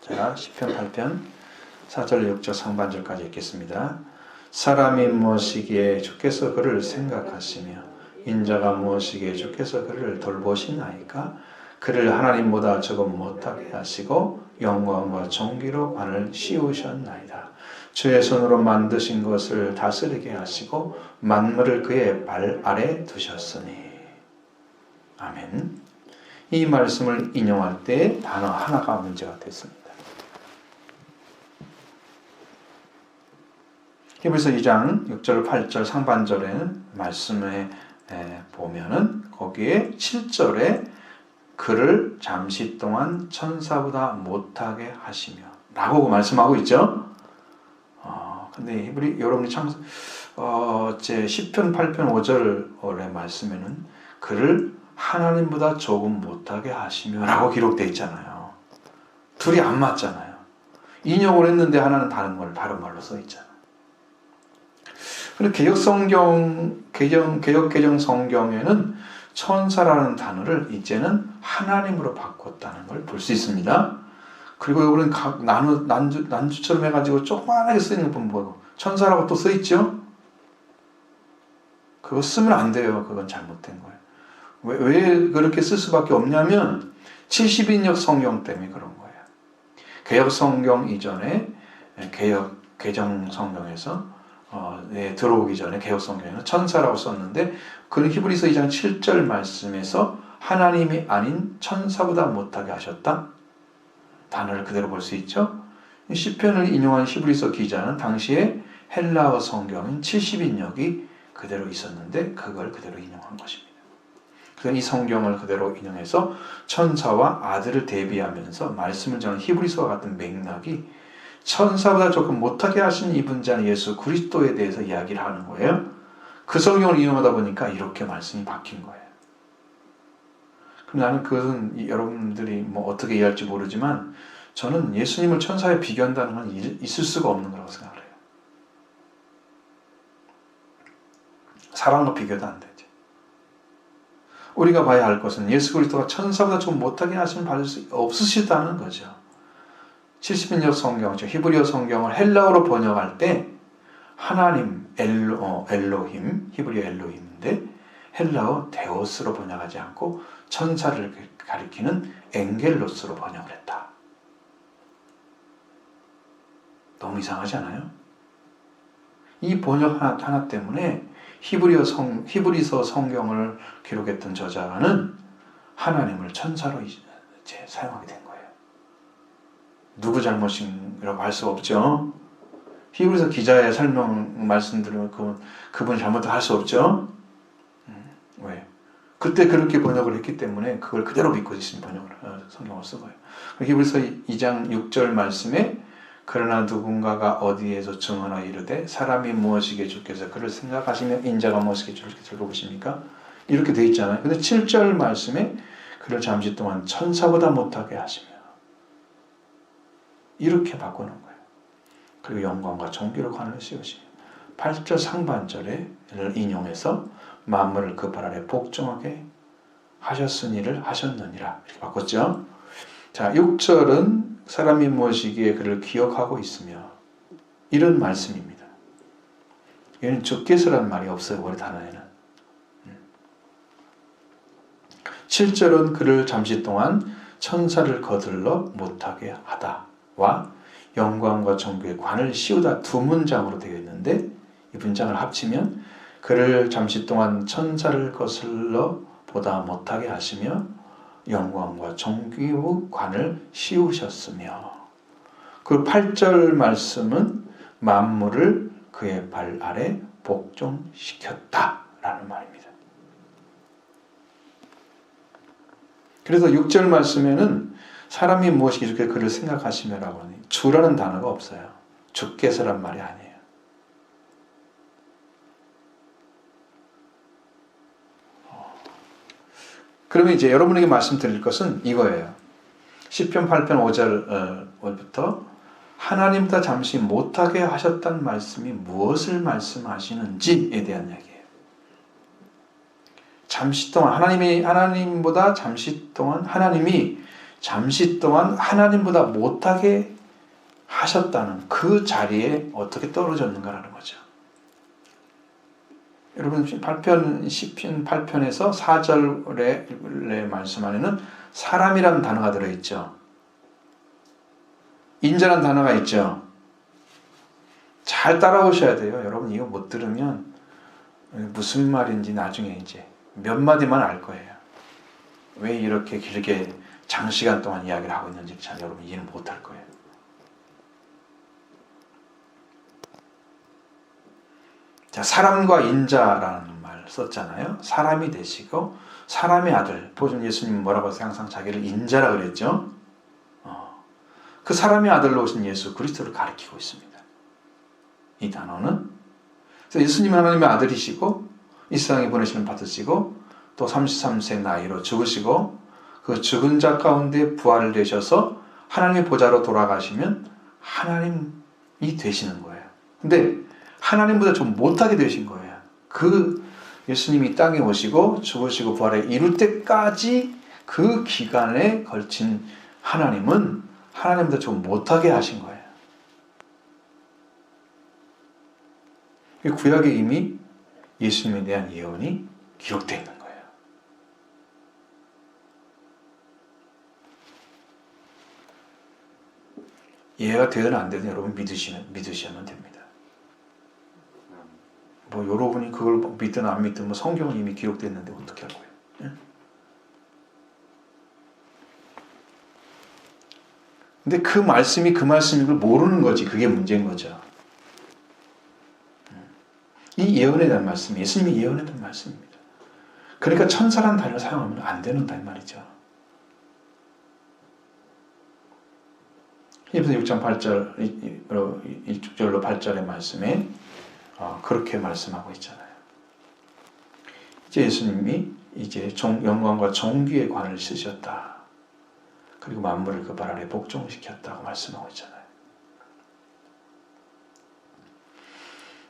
거예요. 자, 시편 8편 4절 6절 상반절까지 읽겠습니다. 사람이 무엇이기에 주께서 그를 생각하시며 인자가 무엇이기에 주께서 그를 돌보시나이까? 그를 하나님보다 조금 못하게 하시고 영광과 존귀로 관을 씌우셨나이다. 주의 손으로 만드신 것을 다스리게 하시고 만물을 그의 발 아래 두셨으니. 아멘. 이 말씀을 인용할 때 단어 하나가 문제가 됐습니다. 히브리서 2장 6절 8절 상반절의 말씀에 보면은 거기에 7절에 그를 잠시 동안 천사보다 못하게 하시며 라고 말씀하고 있죠. 근데 히브리 여러분이 참 제 시편 8편 5절의 말씀에는 그를 하나님보다 조금 못하게 하시며 라고 기록되어 있잖아요. 둘이 안 맞잖아요. 인용을 했는데 하나는 다른 말로 써 있잖아요. 그리고 개역 개정 성경에는 천사라는 단어를 이제는 하나님으로 바꿨다는 걸 볼 수 있습니다. 그리고 여기는 난주처럼 해가지고 조그만하게 쓰이는 거 보면 천사라고 또 써 있죠? 그거 쓰면 안 돼요. 그건 잘못된 거예요. 왜 그렇게 쓸 수밖에 없냐면 70인역 성경 때문에 그런 거예요. 개역 성경 이전에 개정 성경에서 들어오기 전에 개역 성경에는 천사라고 썼는데 그는 히브리서 2장 7절 말씀에서 하나님이 아닌 천사보다 못하게 하셨다. 단어를 그대로 볼 수 있죠. 시편을 인용한 히브리서 기자는 당시에 헬라어 성경인 70인역이 그대로 있었는데 그걸 그대로 인용한 것입니다. 그래서 이 성경을 그대로 인용해서 천사와 아들을 대비하면서 말씀을 전하는 히브리서와 같은 맥락이 천사보다 조금 못하게 하신 이분 자 예수 그리스도에 대해서 이야기를 하는 거예요. 그 성경을 인용하다 보니까 이렇게 말씀이 바뀐 거예요. 그럼 나는 그것은 여러분들이 어떻게 이해할지 모르지만 저는 예수님을 천사에 비교한다는 건 있을 수가 없는 거라고 생각을 해요. 사람과 비교도 안 되죠. 우리가 봐야 할 것은 예수 그리스도가 천사보다 좀 못하게 하시면 받을 수 없으시다는 거죠. 70인역 성경, 히브리어 성경을 헬라어로 번역할 때 하나님, 엘로힘, 히브리어 엘로힘인데 헬라어 데오스로 번역하지 않고 천사를 가리키는 엥겔로스로 번역을 했다. 너무 이상하지 않아요? 이 번역 하나 때문에 히브리서 성경을 기록했던 저자는 하나님을 천사로 이제 사용하게 된 거예요. 누구 잘못이라고 할 수 없죠. 히브리서 기자의 설명 말씀 들으면 그분이 잘못을 할 수 없죠. 왜? 그때 그렇게 번역을 했기 때문에 그걸 그대로 믿고 있으신 성경을 쓴 거예요. 히브리서 2장 6절 말씀에 그러나 누군가가 어디에서 증언하여 이르되 사람이 무엇이기에 주께서 그를 생각하시며 인자가 무엇이기에 주께서 돌보십니까? 이렇게 돼 있잖아요. 근데 7절 말씀에 그를 잠시 동안 천사보다 못하게 하시며 이렇게 바꾸는 거예요. 그리고 영광과 존귀로 관을 씌우시며 8절 상반절을 인용해서 만물을 그 발 아래 복종하게 하셨으니를 하셨느니라 이렇게 바꿨죠. 자, 6절은 사람이 무엇이기에 그를 기억하고 있으며 이런 말씀입니다. 얘는 주께서라는 말이 없어요. 우리 단어에는. 7절은 그를 잠시 동안 천사를 거들러 못하게 하다와 영광과 존귀의 관을 씌우다 두 문장으로 되어 있는데 이 문장을 합치면 그를 잠시 동안 천사를 거슬러 보다 못하게 하시며 영광과 존귀의 관을 씌우셨으며 그 8절 말씀은 만물을 그의 발 아래 복종시켰다라는 말입니다. 그래서 6절 말씀에는 사람이 무엇이 이렇게 그를 생각하시며라고 하니 주라는 단어가 없어요. 주께서란 말이 아니에요. 그러면 이제 여러분에게 말씀드릴 것은 이거예요. 시편 8편 5절부터 하나님보다 잠시 못하게 하셨다는 말씀이 무엇을 말씀하시는지에 대한 이야기예요. 잠시 동안 하나님이 잠시 동안 하나님보다 못하게 하셨다는 그 자리에 어떻게 떨어졌는가라는 거죠. 여러분 시편 8편에서 4절의 말씀 안에는 사람이라는 단어가 들어있죠. 인자라는 단어가 있죠. 잘 따라오셔야 돼요. 여러분 이거 못 들으면 무슨 말인지 나중에 이제 몇 마디만 알 거예요. 왜 이렇게 길게 장시간 동안 이야기를 하고 있는지 잘 여러분 이해는 못할 거예요. 자, 사람과 인자라는 말 썼잖아요. 사람이 되시고 사람의 아들. 보시면 예수님은 뭐라고 해서 항상 자기를 인자라 그랬죠. 그 사람의 아들로 오신 예수 그리스도를 가리키고 있습니다. 이 단어는. 그래서 예수님은 하나님의 아들이시고 이 세상에 보내심을 받으시고 또 33세 나이로 죽으시고 그 죽은 자 가운데 부활을 되셔서 하나님의 보좌로 돌아가시면 하나님이 되시는 거예요. 근데 하나님보다 좀 못하게 되신 거예요. 그 예수님이 땅에 오시고 죽으시고 부활에 이룰 때까지 그 기간에 걸친 하나님은 하나님보다 좀 못하게 하신 거예요. 구약에 이미 예수님에 대한 예언이 기록되어 있는 거예요. 이해가 되든 안 되든 여러분 믿으시면 됩니다. 뭐 여러분이 그걸 믿든 안 믿든 뭐 성경은 이미 기록됐는데 어떻게 할 거예요? 예? 근데 그 말씀이 그 말씀인 걸 모르는 거지. 그게 문제인 거죠. 이 예언에 대한 말씀, 예수님이 예언에 대한 말씀입니다. 그러니까 천사라는 단어를 사용하면 안 된다는 말이죠. 히브리서 6장 8절, 1절로 8절의 말씀에 그렇게 말씀하고 있잖아요. 이제 예수님이 이제 영광과 존귀의 관을 쓰셨다. 그리고 만물을 그 발 아래 복종시켰다고 말씀하고 있잖아요.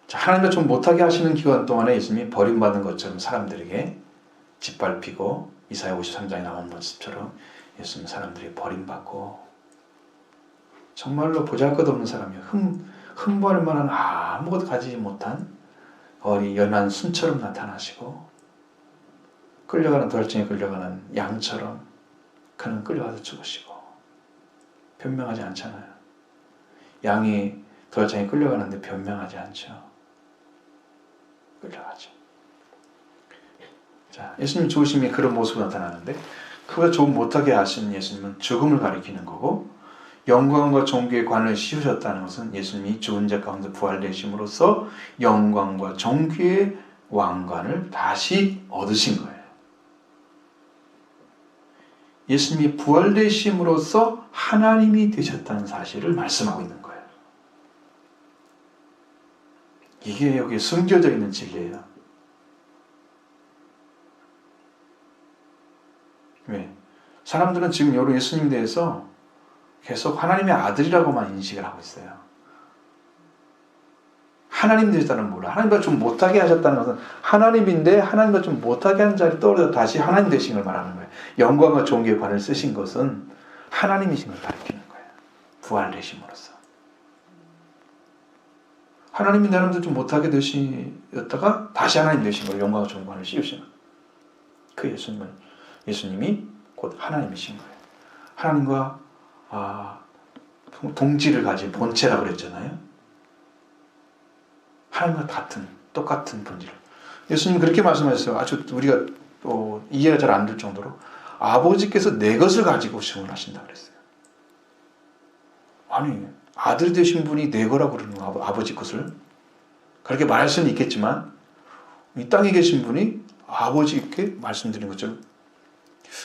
자, 하나님과 좀 못하게 하시는 기간 동안에 예수님이 버림받은 것처럼 사람들에게 짓밟히고 이사야 53장에 나온 모습처럼 예수님 사람들이 버림받고 정말로 보잘것없는 사람이에요. 흠모할 만한 아무것도 가지지 못한 연한 순처럼 나타나시고 끌려가는 돌쟁이에 끌려가는 양처럼 그는 끌려가서 죽으시고 변명하지 않잖아요. 양이 돌쟁이에 끌려가는데 변명하지 않죠. 끌려가죠. 자, 예수님 죽으심이 그런 모습으로 나타나는데 그보다 좀 못하게 하신 예수님은 죽음을 가리키는 거고 영광과 존귀의 관을 씌우셨다는 것은 예수님이 죽은 자 가운데 부활되심으로써 영광과 존귀의 왕관을 다시 얻으신 거예요. 예수님이 부활되심으로써 하나님이 되셨다는 사실을 말씀하고 있는 거예요. 이게 여기에 숨겨져 있는 진리예요. 왜? 사람들은 지금 여러 예수님에 대해서 계속 하나님의 아들이라고만 인식을 하고 있어요. 하나님 되셨다는 몰라. 하나님보다 좀 못하게 하셨다는 것은 하나님인데 하나님보다 좀 못하게 한 자리에 떨어져 다시 하나님 되신 걸 말하는 거예요. 영광과 존귀의 관을 쓰신 것은 하나님이신 걸 가리키는 거예요. 부활되심으로써. 하나님이 나름대로 좀 못하게 되셨다가 다시 하나님 되신 거예요. 영광과 존귀의 관을 씌우시는 그 예수님이 곧 하나님이신 거예요. 하나님과 동질을 가진 본체라고 그랬잖아요. 하나님과 똑같은 본질. 예수님 그렇게 말씀하셨어요. 아주 우리가 이해가 잘 안 될 정도로 아버지께서 내 것을 가지고 증언하신다 그랬어요. 아니 아들이 되신 분이 내 거라고 그러는 거예요. 아버지 것을. 그렇게 말할 수는 있겠지만 이 땅에 계신 분이 아버지께 말씀드린 것처럼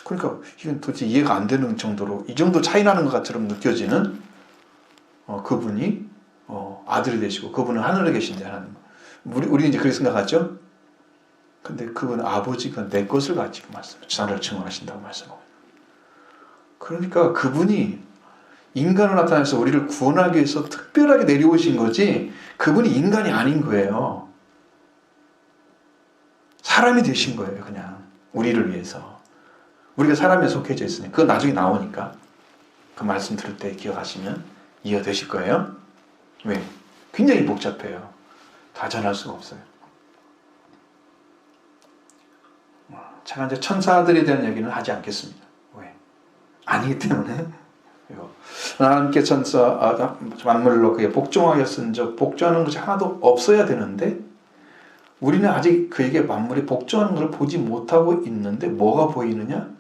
그러니까 이건 도대체 이해가 안 되는 정도로 이 정도 차이 나는 것처럼 느껴지는 그분이 아들이 되시고 그분은 하늘에 계신데 하나님. 우리는 이제 그렇게 생각하죠. 근데 그분 아버지가 내 것을 가지고 나를 증언하신다고 말씀하고. 그러니까 그분이 인간으로 나타나서 우리를 구원하기 위해서 특별하게 내려오신 거지 그분이 인간이 아닌 거예요. 사람이 되신 거예요. 그냥 우리를 위해서. 우리가 사람에 속해져 있으니 그건 나중에 나오니까 그 말씀 들을 때 기억하시면 이해가 되실 거예요. 왜? 굉장히 복잡해요. 다 전할 수가 없어요. 제가 이제 천사들에 대한 얘기는 하지 않겠습니다. 왜? 아니기 때문에. 하나님께 만물로 그에 복종하게 하셨은즉 복종하는 것이 하나도 없어야 되는데 우리는 아직 그에게 만물이 복종하는 것을 보지 못하고 있는데 뭐가 보이느냐?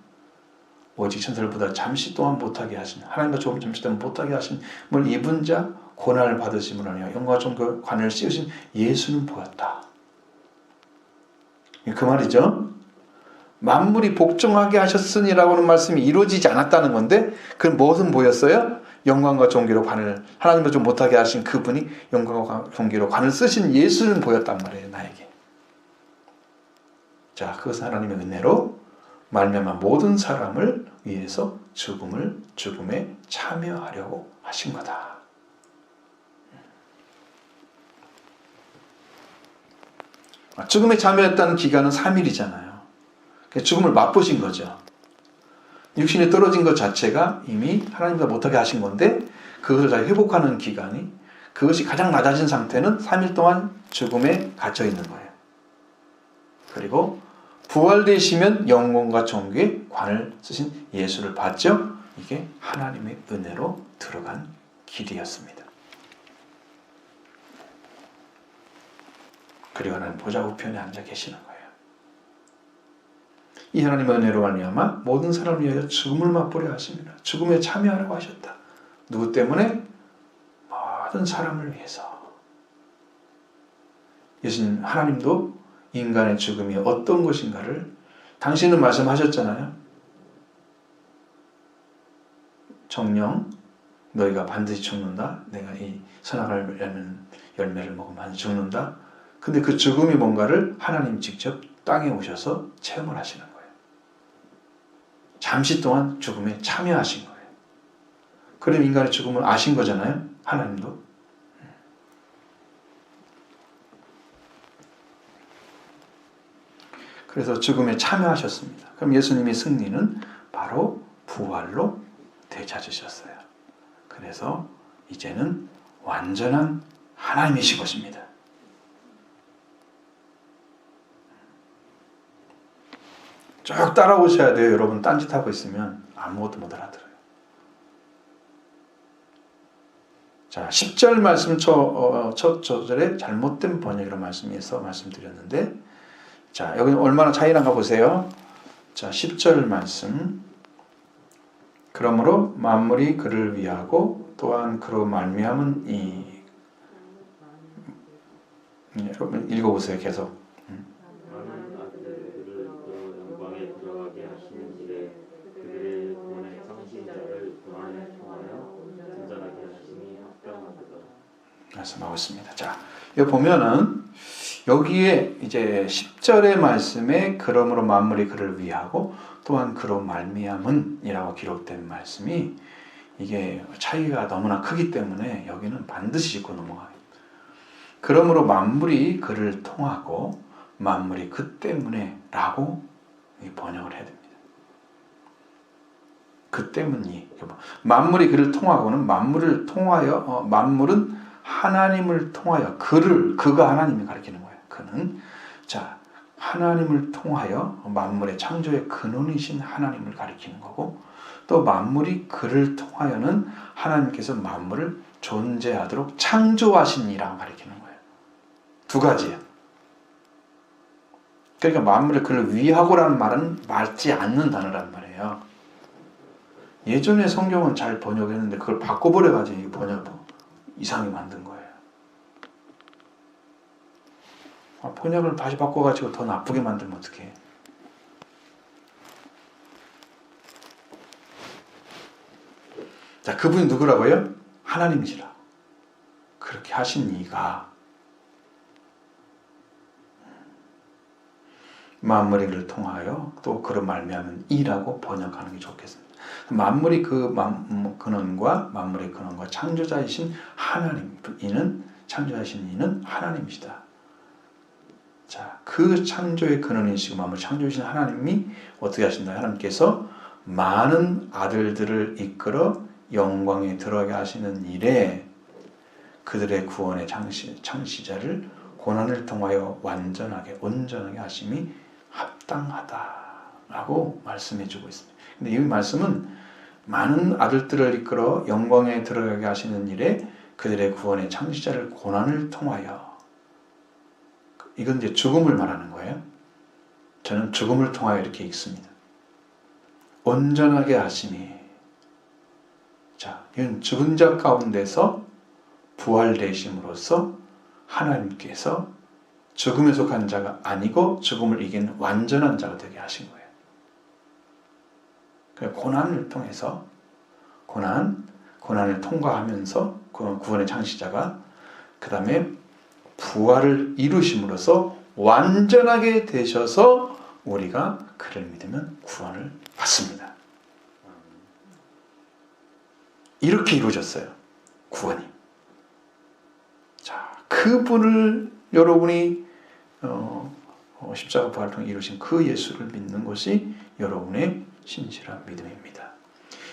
오직 천사들보다 잠시 동안 못하게 하신 하나님과 조금 잠시 동안 못하게 하신 뭘 입은 자 고난을 받으심으로 하여 영광과 그 관을 씌우신 예수는 보였다. 그 말이죠. 만물이 복종하게 하셨으니라고 하는 말씀이 이루어지지 않았다는 건데 그건 무엇은 보였어요? 영광과 존귀로 관을 하나님과 좀 못하게 하신 그분이 영광과 존귀로 관을 쓰신 예수는 보였단 말이에요. 나에게. 자, 그것은 하나님의 은혜로 말미암아 모든 사람을 위해서 죽음에 참여하려고 하신 거다. 죽음에 참여했다는 기간은 3일이잖아요. 죽음을 맛보신 거죠. 육신이 떨어진 것 자체가 이미 하나님과 못하게 하신 건데 그것을 다 회복하는 기간이 그것이 가장 낮아진 상태는 3일 동안 죽음에 갇혀 있는 거예요. 그리고 부활되시면 영광과 존귀의 관을 쓰신 예수를 봤죠. 이게 하나님의 은혜로 들어간 길이었습니다. 그리고 하나님 보좌 우편에 앉아 계시는 거예요. 이 하나님의 은혜로 말미암아 모든 사람을 위하여 죽음을 맛보려 하십니다. 죽음에 참여하라고 하셨다. 누구 때문에? 모든 사람을 위해서. 예수님 하나님도 인간의 죽음이 어떤 것인가를 당신은 말씀하셨잖아요. 정령 너희가 반드시 죽는다. 내가 이 선악을 열매를 먹으면 죽는다. 근데 그 죽음이 뭔가를 하나님 직접 땅에 오셔서 체험을 하시는 거예요. 잠시 동안 죽음에 참여하신 거예요. 그럼 인간의 죽음을 아신 거잖아요. 하나님도. 그래서 죽음에 참여하셨습니다. 그럼 예수님의 승리는 바로 부활로 되찾으셨어요. 그래서 이제는 완전한 하나님이신 것입니다. 쭉 따라오셔야 돼요. 여러분 딴짓하고 있으면 아무것도 못 알아들어요. 자, 10절 말씀 첫 절에 잘못된 번역이라는 말씀에서 말씀드렸는데 자, 여기 얼마나 차이 난가 보세요. 자, 10절 말씀. 그러므로 만물이 그를 위하고 또한 그로 말미암은 여러분 읽어보세요. 계속. 말씀하고 있습니다. 자, 여기 보면은 여기에 이제 10절의 말씀에 그러므로 만물이 그를 위하고 또한 그로 말미암은 이라고 기록된 말씀이 이게 차이가 너무나 크기 때문에 여기는 반드시 짚고 넘어가요. 그러므로 만물이 그를 통하고 만물이 그 때문에 라고 번역을 해야 됩니다. 그 때문이 만물이 그를 통하고는 만물을 통하여 만물은 하나님을 통하여 그가 하나님이 가리키는 거예요. 그는 자 하나님을 통하여 만물의 창조의 근원이신 하나님을 가리키는 거고 또 만물이 그를 통하여는 하나님께서 만물을 존재하도록 창조하신 이라고 가리키는 거예요. 두 가지예요. 그러니까 만물을 그를 위하고라는 말은 맞지 않는 단어란 말이에요. 예전에 성경은 잘 번역했는데 그걸 바꿔버려가지고 번역을 이상하게 만든 거예요. 번역을 다시 바꿔가지고 더 나쁘게 만들면 어떡해. 자, 그분이 누구라고요? 하나님이시라. 그렇게 하신 이가 만물을 통하여 또 그런 말미암은 이라고 번역하는 게 좋겠습니다. 만물이 그 근원과 만물의 근원과 창조자이신 하나님, 창조자이신 이는 하나님이시다. 자, 그 창조의 근원이시고 만물 창조이신 하나님이 어떻게 하신다? 하나님께서 많은 아들들을 이끌어 영광에 들어가게 하시는 일에 그들의 구원의 창시자를 고난을 통하여 완전하게 온전하게 하심이 합당하다라고 말씀해 주고 있습니다. 근데 이 말씀은 많은 아들들을 이끌어 영광에 들어가게 하시는 일에 그들의 구원의 창시자를 고난을 통하여, 이건 이제 죽음을 말하는 거예요. 저는 죽음을 통하여 이렇게 읽습니다. 온전하게 하심이, 자, 이건 죽은 자 가운데서 부활되심으로써 하나님께서 죽음에 속한 자가 아니고 죽음을 이긴 완전한 자가 되게 하신 거예요. 고난을 통해서 고난을 통과하면서 구원의 창시자가 그 다음에 부활을 이루심으로써 완전하게 되셔서 우리가 그를 믿으면 구원을 받습니다. 이렇게 이루어졌어요. 구원이. 자, 그분을 여러분이 십자가 부활을 통해 이루신 그 예수를 믿는 것이 여러분의 신실한 믿음입니다.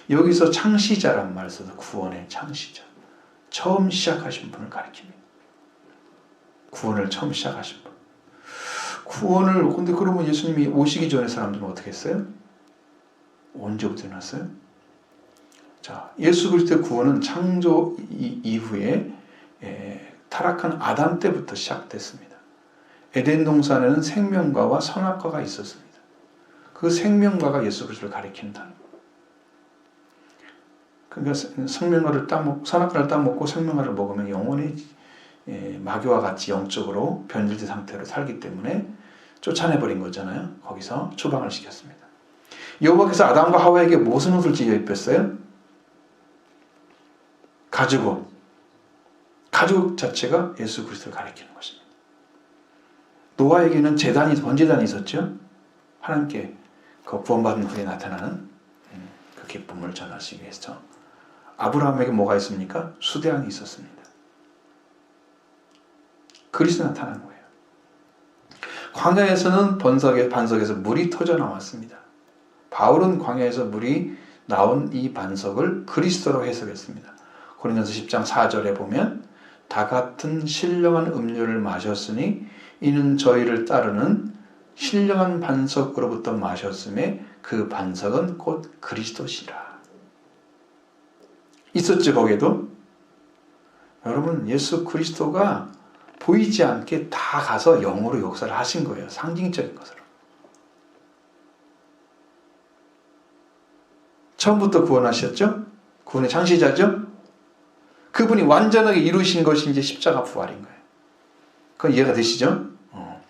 여기서 창시자란 말을 써서 구원의 창시자, 처음 시작하신 분을 가리킵니다. 구원을 처음 시작하신 분. 근데 그러면 예수님이 오시기 전에 사람들은 어떻게 했어요? 언제부터 일어났어요? 자, 예수 그리스도의 구원은 창조 이후에 타락한 아담 때부터 시작됐습니다. 에덴 동산에는 생명과와 선악과가 있었습니다. 그 생명과가 예수 그리스도를 가리킨다는 거예요. 그러니까 선악과를 따먹고 생명과를 먹으면 영원히 마귀와 같이 영적으로 변질된 상태로 살기 때문에 쫓아내버린 거잖아요. 거기서 추방을 시켰습니다. 여호와께서 아담과 하와에게 무슨 옷을 지어 입혔어요? 가죽옷. 가죽 자체가 예수 그리스도를 가리키는 것입니다. 노아에게는 번제단이 있었죠. 하나님께 그 구원받은 후에 나타나는 그 기쁨을 전하시기 위해서. 아브라함에게 뭐가 있습니까? 수대양이 있었습니다. 그리스도 나타난 거예요. 광야에서는 반석에서 물이 터져 나왔습니다. 바울은 광야에서 물이 나온 이 반석을 그리스도로 해석했습니다. 고린도서 10장 4절에 보면 다 같은 신령한 음료를 마셨으니 이는 저희를 따르는 신령한 반석으로부터 마셨음에 그 반석은 곧 그리스도시라. 있었죠, 거기에도? 여러분, 예수 그리스도가 보이지 않게 다 가서 영으로 역사를 하신 거예요. 상징적인 것으로. 처음부터 구원하셨죠? 구원의 창시자죠? 그분이 완전하게 이루신 것이 이제 십자가 부활인 거예요. 그건 이해가 되시죠?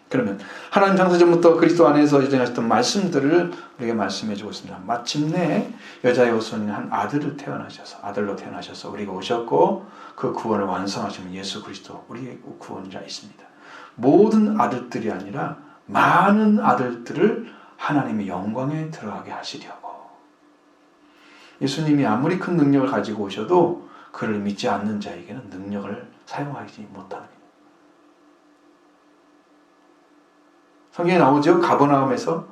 그러면 하나님 창세전부터 그리스도 안에서 예정하셨던 말씀들을 우리에게 말씀해 주고 있습니다. 마침내 여자의 후손인 한 아들로 태어나셔서 우리가 오셨고 그 구원을 완성하시는 예수 그리스도 우리의 구원자이십니다. 모든 아들들이 아니라 많은 아들들을 하나님의 영광에 들어가게 하시려고. 예수님이 아무리 큰 능력을 가지고 오셔도 그를 믿지 않는 자에게는 능력을 사용하지 못하는 거예요. 성경에 나오죠. 가버나움에서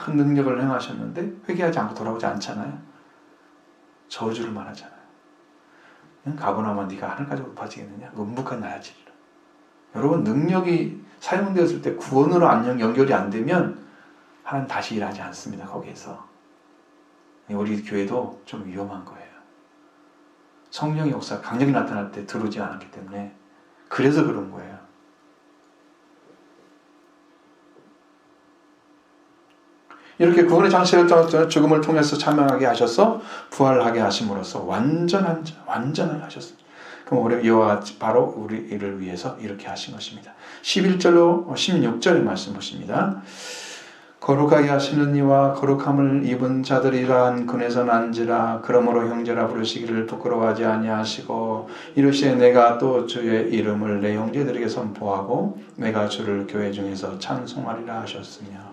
큰 능력을 행하셨는데 회개하지 않고 돌아오지 않잖아요. 저주를 말하잖아요. 가버나움아 네가 하늘까지 높아지겠느냐? 음부까지 나야지. 여러분, 능력이 사용되었을 때 구원으로 연결이 안 되면 하나님 다시 일하지 않습니다. 거기에서. 우리 교회도 좀 위험한 거예요. 성령의 역사가 강력히 나타날 때 들어오지 않았기 때문에 그래서 그런 거예요. 이렇게 구원의 장치를 통해서 죽음을 통해서 참여하게 하셔서 부활하게 하심으로써 완전하게 하셨습니다. 그럼 우리 이와 같이 바로 우리를 위해서 이렇게 하신 것입니다. 11절로 16절의 말씀 보십니다. 거룩하게 하시는 이와 거룩함을 입은 자들이란 근에서 난지라. 그러므로 형제라 부르시기를 부끄러워하지 아니하시고 이르시되 내가 또 주의 이름을 내 형제들에게 선포하고 내가 주를 교회 중에서 찬송하리라 하셨으며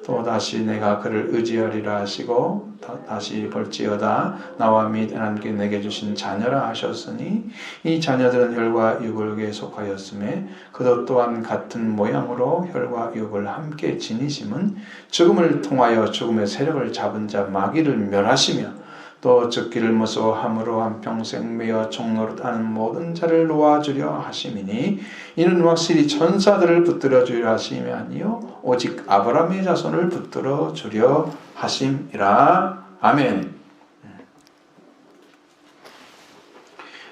또 다시 내가 그를 의지하리라 하시고 다시 볼지어다 나와 및 하나님께 내게 주신 자녀라 하셨으니 이 자녀들은 혈과 육에 속하였음에 그도 또한 같은 모양으로 혈과 육을 함께 지니심은 죽음을 통하여 죽음의 세력을 잡은 자 마귀를 멸하시며 또 죽기를 무서워함으로 한평생 매어 종노릇하는 모든 자를 놓아주려 하심이니 이는 확실히 천사들을 붙들어 주려 하심이 아니요 오직 아브라함의 자손을 붙들어 주려 하심이라. 아멘.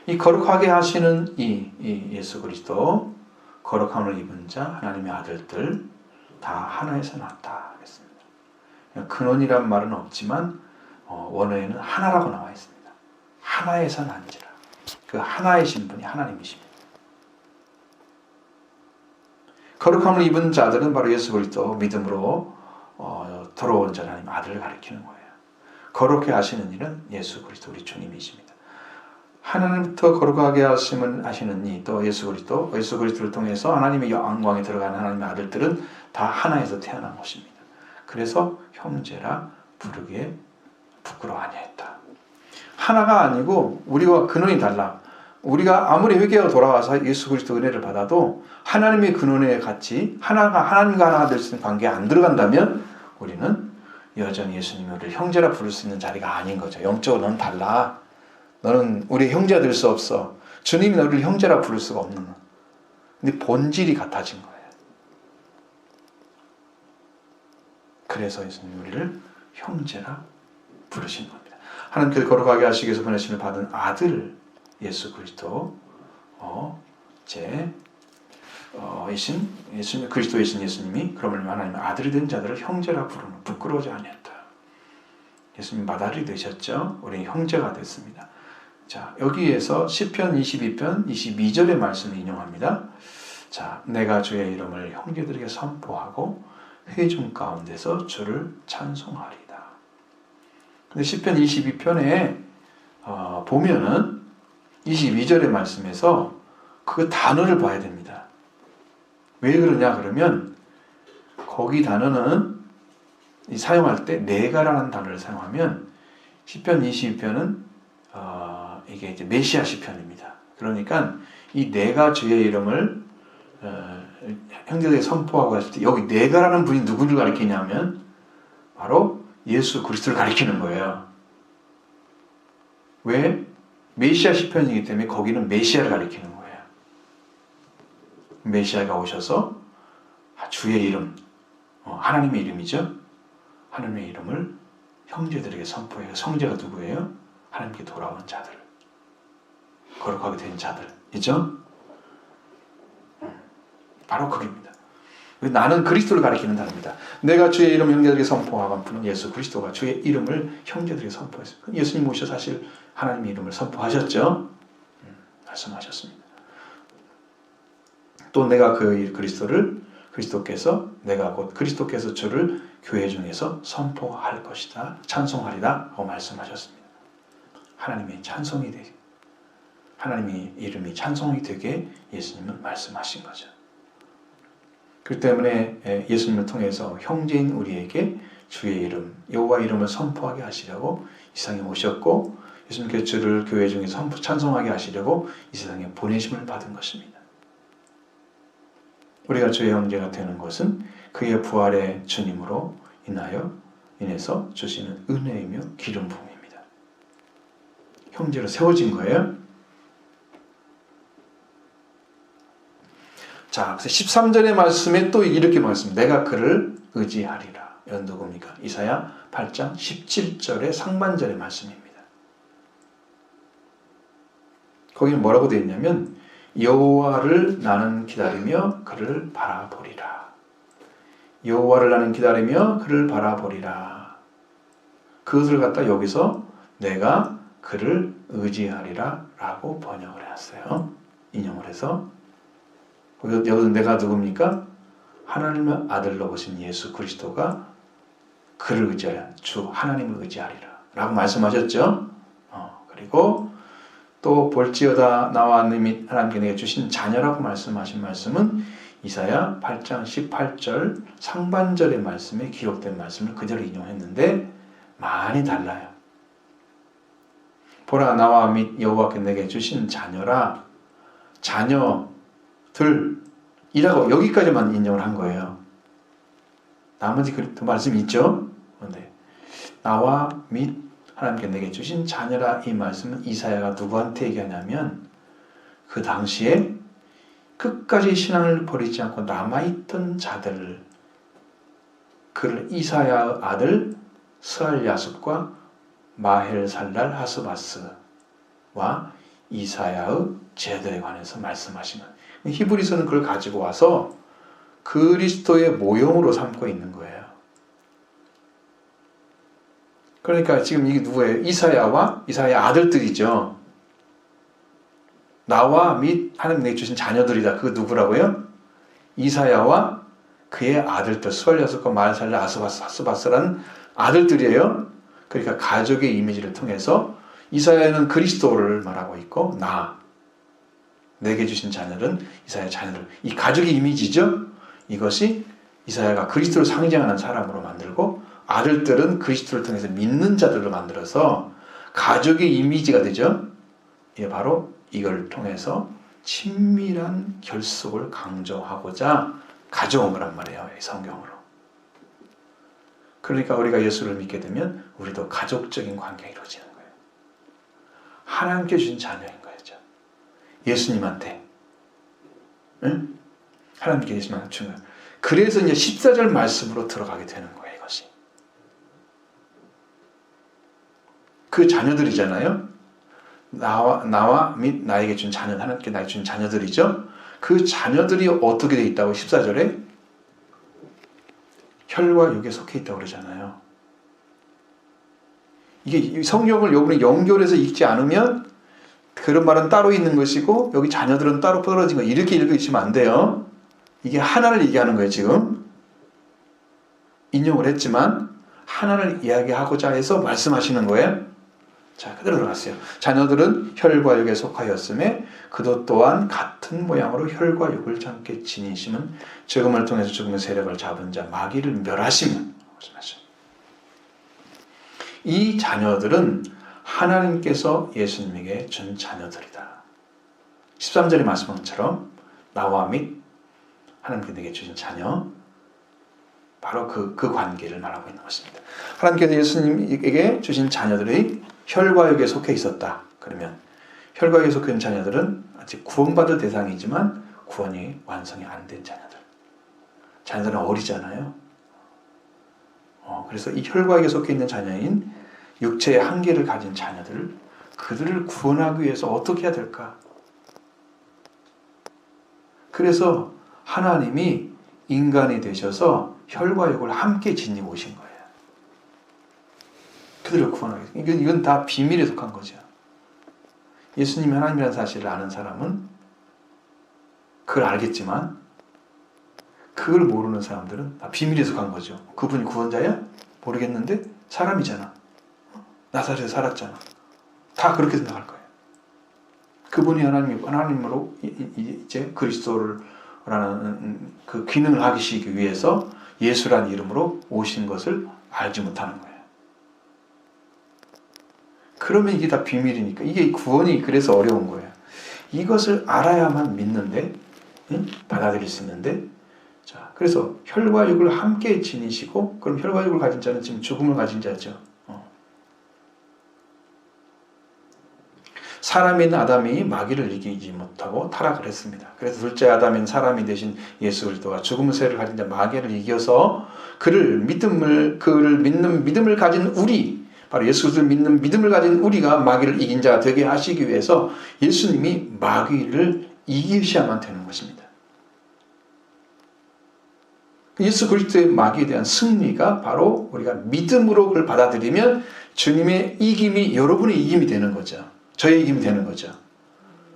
이 거룩하게 하시는 이 예수 그리스도, 거룩함을 입은 자 하나님의 아들들 다 하나에서 났다 그랬습니다. 근원이란 말은 없지만 원어에는 하나라고 나와 있습니다. 하나에서 난지라. 그 하나이신 분이 하나님이십니다. 거룩함을 입은 자들은 바로 예수 그리스도 믿음으로 돌아온 자 하나님 아들을 가리키는 거예요. 거룩해 하시는 이는 예수 그리스도 우리 주님이십니다. 하나님부터 거룩하게 하시는 이 또 예수 그리스도를 통해서 하나님의 영광에 들어가는 하나님의 아들들은 다 하나에서 태어난 것입니다. 그래서 형제라 부르기에 부끄러워 아니했다. 하나가 아니고 우리와 근원이 달라. 우리가 아무리 회개하고 돌아와서 예수 그리스도 은혜를 받아도 하나님의 근원에 같이 하나님과 하나가 될 수 있는 관계에 안 들어간다면 우리는 여전히 예수님이 우리를 형제라 부를 수 있는 자리가 아닌 거죠. 영적으로 넌 달라. 너는 우리 형제가 될 수 없어. 주님이 너를 형제라 부를 수가 없는. 근데 본질이 같아진 거예요. 그래서 예수님이 우리를 형제라 부르신 겁니다. 하나님께서 거룩하게 하시기 위해서 보내심을 받은 아들 예수 그리스도 그리스도이신 예수님이 그러면 하나님의 아들이 된 자들을 형제라 부르는 부끄러워하지 아니했다. 예수님 아들이 되셨죠. 우리 형제가 됐습니다. 자, 여기에서 시편 22편 22절의 말씀을 인용합니다. 자, 내가 주의 이름을 형제들에게 선포하고 회중 가운데서 주를 찬송하리다. 근데 시편 22편에 보면은 22절의 말씀에서 그 단어를 봐야 됩니다. 왜 그러냐 그러면 거기 단어는 사용할 때 내가라는 단어를 사용하면 시편 22편은 이게 이제 메시아 시편입니다. 그러니까 이 내가 주의 이름을 형제들에게 선포하고 했을 때 여기 내가라는 분이 누구를 가리키냐면 바로 예수 그리스도를 가리키는 거예요. 왜? 메시아 시편이기 때문에 거기는 메시아를 가리키는 거예요. 메시아가 오셔서 주의 이름, 하나님의 이름이죠. 하나님의 이름을 형제들에게 선포해요. 성제가 누구예요? 하나님께 돌아온 자들, 거룩하게 된 자들이죠. 바로 그겁니다. 나는 그리스도를 가리키는 단어입니다. 내가 주의 이름 형제들에게 선포하고 분은 예수 그리스도가 주의 이름을 형제들에게 선포했습니다. 예수님 오셔서 사실 하나님의 이름을 선포하셨죠. 말씀하셨습니다. 또 내가 그 그리스도께서 내가 곧 그리스도께서 주를 교회 중에서 선포할 것이다. 찬송하리다 하고 말씀하셨습니다. 하나님의 찬송이 되게, 하나님의 이름이 찬송이 되게 예수님은 말씀하신 거죠. 그 때문에 예수님을 통해서 형제인 우리에게 주의 이름, 여호와 이름을 선포하게 하시려고 이 세상에 오셨고 예수님께서 주를 교회 중에서 찬송하게 하시려고 이 세상에 보내심을 받은 것입니다. 우리가 주의 형제가 되는 것은 그의 부활의 주님으로 인해서 주시는 은혜이며 기름 부음입니다. 형제로 세워진 거예요. 자, 그래서 13절의 말씀에 또 이렇게 말씀합니다. 내가 그를 의지하리라. 이건 누굽니까? 이사야 8장 17절의 상반절의 말씀입니다. 거기는 뭐라고 되어 있냐면 여호와를 나는 기다리며 그를 바라보리라. 여호와를 나는 기다리며 그를 바라보리라. 그것을 갖다 여기서 내가 그를 의지하리라 라고 번역을 했어요. 인용을 해서 여기서 내가 누굽니까? 하나님의 아들로 오신 예수 그리스도가 그를 의지하여 주 하나님을 의지하리라 라고 말씀하셨죠. 그리고 또 볼지어다 나와 및 하나님께 내게 주신 자녀라고 말씀하신 말씀은 이사야 8장 18절 상반절의 말씀에 기록된 말씀을 그대로 인용했는데 많이 달라요. 보라 나와 및 여호와께 내게 주신 자녀라, 자녀들이라고 여기까지만 인용을 한 거예요. 나머지 그 말씀이 있죠. 그런데 나와 및 하나님께 내게 주신 자녀라 이 말씀은 이사야가 누구한테 얘기하냐면 그 당시에 끝까지 신앙을 버리지 않고 남아있던 자들, 그를 이사야의 아들 스알야습과 마헬살랄 하스바스와 이사야의 제들에 관해서 말씀하시는, 히브리서는 그걸 가지고 와서 그리스도의 모형으로 삼고 있는 거예요. 그러니까 지금 이게 누구예요? 이사야와 이사야의 아들들이죠. 나와 및 하나님 내게 주신 자녀들이다. 그거 누구라고요? 이사야와 그의 아들들 스알야습과 마헬살랄 하스바스라는 아들들이에요. 그러니까 가족의 이미지를 통해서 이사야는 그리스도를 말하고 있고 내게 주신 자녀는 이사야의 자녀들, 이 가족의 이미지죠. 이것이 이사야가 그리스도를 상징하는 사람으로 만들고 아들들은 그리스도를 통해서 믿는 자들로 만들어서 가족의 이미지가 되죠. 이게 바로 이걸 통해서 친밀한 결속을 강조하고자 가져온 거란 말이에요. 이 성경으로. 그러니까 우리가 예수를 믿게 되면 우리도 가족적인 관계가 이루어지는 거예요. 하나님께 주신 자녀인 거죠. 예수님한테. 응? 하나님께 예수님한테 주는 거예요. 그래서 이제 14절 말씀으로 들어가게 되는 거예요. 이것이. 그 자녀들이잖아요. 나와 및 나에게 준 자녀, 하나님께 나에게 준 자녀들이죠. 그 자녀들이 어떻게 되어 있다고 14절에? 혈과 육에 속해 있다고 그러잖아요. 이게 성경을 여러분이 연결해서 읽지 않으면 그런 말은 따로 있는 것이고 여기 자녀들은 따로 떨어진 거 이렇게 읽으시면 안 돼요. 이게 하나를 얘기하는 거예요. 지금 인용을 했지만 하나를 이야기하고자 해서 말씀하시는 거예요. 자, 그대로 들어갔어요. 자녀들은 혈과 육에 속하였음에 그도 또한 같은 모양으로 혈과 육을 함께 지니심은 죽음을 통해서 죽음의 세력을 잡은 자 마귀를 멸하심은 이 자녀들은 하나님께서 예수님에게 준 자녀들이다. 13절의 말씀처럼 나와 및 하나님께 내게 주신 자녀, 바로 그 관계를 말하고 있는 것입니다. 하나님께서 예수님에게 주신 자녀들이 혈과 육에 속해 있었다. 그러면 혈과 육에 속해 있는 자녀들은 아직 구원받을 대상이지만 구원이 완성이 안 된 자녀들. 자녀들은 어리잖아요. 그래서 이 혈과 육에 속해 있는 자녀인 육체의 한계를 가진 자녀들, 그들을 구원하기 위해서 어떻게 해야 될까? 그래서 하나님이 인간이 되셔서 혈과 육을 함께 지니고 오신 거예요. 그들을 구원하기 위해서. 이건 다 비밀에 속한 거죠. 예수님이 하나님이라는 사실을 아는 사람은 그걸 알겠지만 그걸 모르는 사람들은 다 비밀에 속한 거죠. 그분이 구원자야? 모르겠는데 사람이잖아. 나사렛에 살았잖아. 다 그렇게 생각할 거예요. 그분이 하나님으로 이제 그리스도라는 그 기능을 하시기 위해서 예수라는 이름으로 오신 것을 알지 못하는 거예요. 그러면 이게 다 비밀이니까 이게 구원이 그래서 어려운 거예요. 이것을 알아야만 믿는데, 받아들일 수 있는데, 자, 그래서 혈과 육을 함께 지니시고, 그럼 혈과 육을 가진 자는 지금 죽음을 가진 자죠. 사람인 아담이 마귀를 이기지 못하고 타락을 했습니다. 그래서 둘째 아담인 사람이 되신 예수 그리스도가 죽음의 세를 가진 자 마귀를 이겨서 그를 믿는 믿음을 가진 우리, 바로 예수 그리스도를 믿는 믿음을 가진 우리가 마귀를 이긴 자가 되게 하시기 위해서 예수님이 마귀를 이기셔야만 되는 것입니다. 예수 그리스도의 마귀에 대한 승리가 바로 우리가 믿음으로 그걸 받아들이면 주님의 이김이 여러분의 이김이 되는 거죠. 저의 이김이 되는 거죠.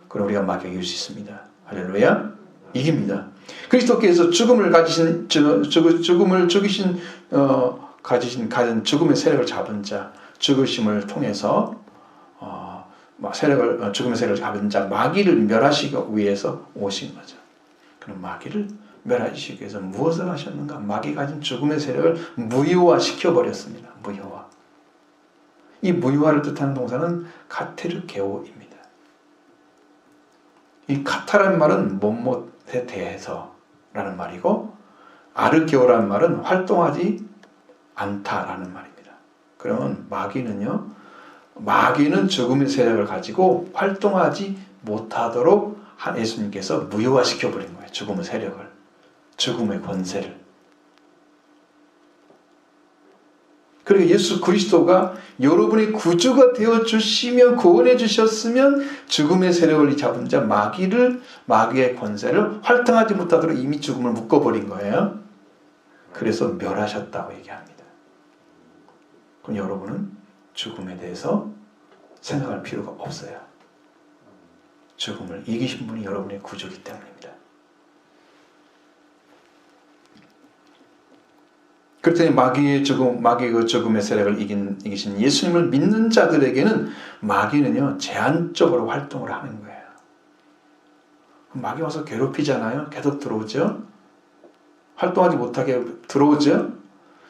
그럼 우리가 마귀를 이길 수 있습니다. 할렐루야. 이깁니다. 그리스도께서 죽음을 가지신 죽음을 죽이신 가진 죽음의 세력을 잡은 자, 죽으심을 통해서 죽음의 세력을 잡은 자 마귀를 멸하시기 위해서 오신 거죠. 그럼 마귀를 멸하시기 위해서 무엇을 하셨는가? 마귀 가진 죽음의 세력을 무효화시켜 버렸습니다. 무효화. 이 무효화를 뜻하는 동사는 카테르게오입니다. 이 카타라는 말은 못못에 대해서라는 말이고, 아르게오라는 말은 활동하지 않다라는 말입니다. 그러면 마귀는 죽음의 세력을 가지고 활동하지 못하도록 예수님께서 무효화시켜 버린 거예요. 죽음의 세력을, 죽음의 권세를. 그리고 예수 그리스도가 여러분의 구주가 되어 주시며 구원해 주셨으면 죽음의 세력을 잡은 자 마귀의 권세를 활동하지 못하도록 이미 죽음을 묶어버린 거예요. 그래서 멸하셨다고 얘기합니다. 그럼 여러분은 죽음에 대해서 생각할 필요가 없어요. 죽음을 이기신 분이 여러분의 구주이기 때문입니다. 그렇더니 마귀의 죽음의 세력을 이기신 예수님을 믿는 자들에게는 마귀는요, 제한적으로 활동을 하는 거예요. 마귀 와서 괴롭히잖아요. 계속 들어오죠. 활동하지 못하게 들어오죠.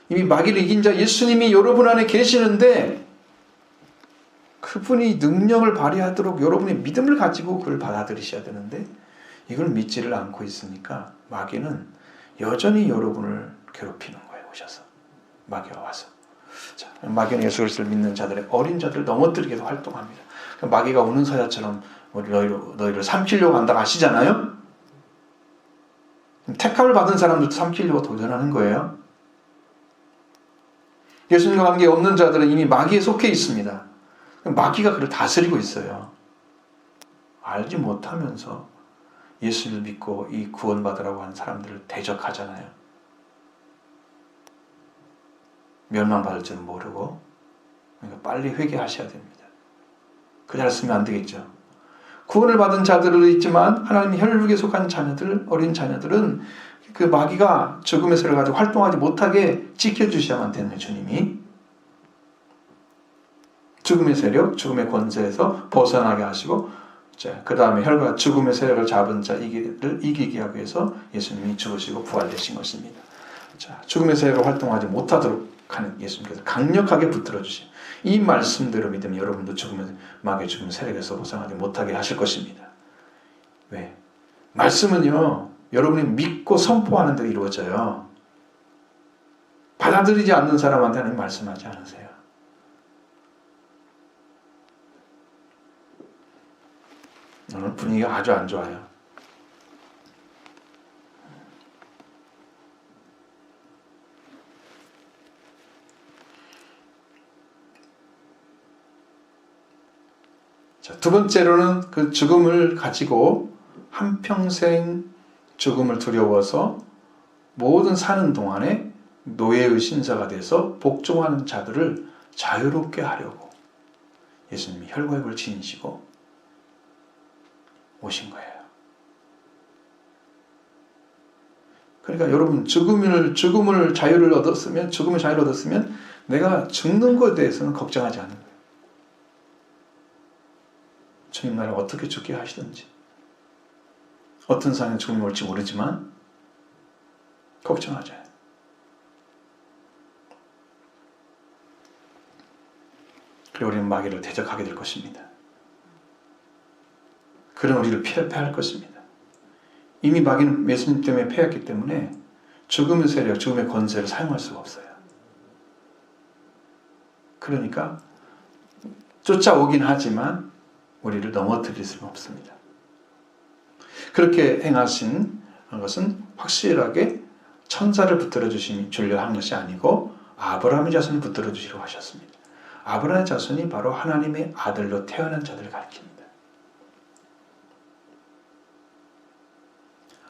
이미 마귀를 이긴 자 예수님이 여러분 안에 계시는데 그분이 능력을 발휘하도록 여러분의 믿음을 가지고 그걸 받아들이셔야 되는데 이걸 믿지를 않고 있으니까 마귀는 여전히 여러분을 괴롭히는 거예요. 오셔서 마귀가 와서. 자, 마귀는 예수 그리스도를 믿는 자들의 어린 자들을 넘어뜨리기도 활동합니다. 마귀가 우는 사자처럼 너희를 삼키려고 한다고 하시잖아요. 택함을 받은 사람들도 삼키려고 도전하는 거예요. 예수님과 관계 없는 자들은 이미 마귀에 속해 있습니다. 마귀가 그를 다스리고 있어요. 알지 못하면서 예수를 믿고 이 구원받으라고 하는 사람들을 대적하잖아요. 멸망받을 줄은 모르고. 그러니까 빨리 회개하셔야 됩니다. 그 자리를 쓰면 안 되겠죠. 구원을 받은 자들은 있지만 하나님의 혈육에 속한 자녀들, 어린 자녀들은 그 마귀가 죽음의 세력을 가지고 활동하지 못하게 지켜주셔야만 되는 주님이. 죽음의 세력, 죽음의 권세에서 벗어나게 하시고, 그 다음에 혈과 죽음의 세력을 잡은 자를 이기게 하기 위해서 예수님이 죽으시고 부활되신 것입니다. 자, 죽음의 세력을 활동하지 못하도록 하는 예수님께서 강력하게 붙들어 주신 이 말씀대로 믿으면 여러분도 마귀의 죽음의 세력에서 벗어나지 못하게 하실 것입니다. 왜? 말씀은요, 여러분이 믿고 선포하는 대로 이루어져요. 받아들이지 않는 사람한테는 말씀하지 않으세요. 오늘 분위기가 아주 안 좋아요. 자, 두 번째로는 그 죽음을 가지고 한평생 죽음을 두려워서 모든 사는 동안에 노예의 신사가 돼서 복종하는 자들을 자유롭게 하려고 예수님이 혈과 육을 지니시고 오신 거예요. 그러니까 여러분 죽음을 자유를 얻었으면 내가 죽는 것에 대해서는 걱정하지 않는 거예요. 주님 나를 어떻게 죽게 하시든지 어떤 상황에 죽음이 올지 모르지만 걱정하지 않아요. 그리고 우리는 마귀를 대적하게 될 것입니다. 그런 우리를 패할 것입니다. 이미 마귀는 예수님 때문에 패했기 때문에 죽음의 세력, 죽음의 권세를 사용할 수가 없어요. 그러니까 쫓아오긴 하지만 우리를 넘어뜨릴 수는 없습니다. 그렇게 행하신 것은 확실하게 천사를 붙들어 주려 한 것이 아니고 아브라함의 자손을 붙들어 주시려고 하셨습니다. 아브라함의 자손이 바로 하나님의 아들로 태어난 자들을 가리킵니다.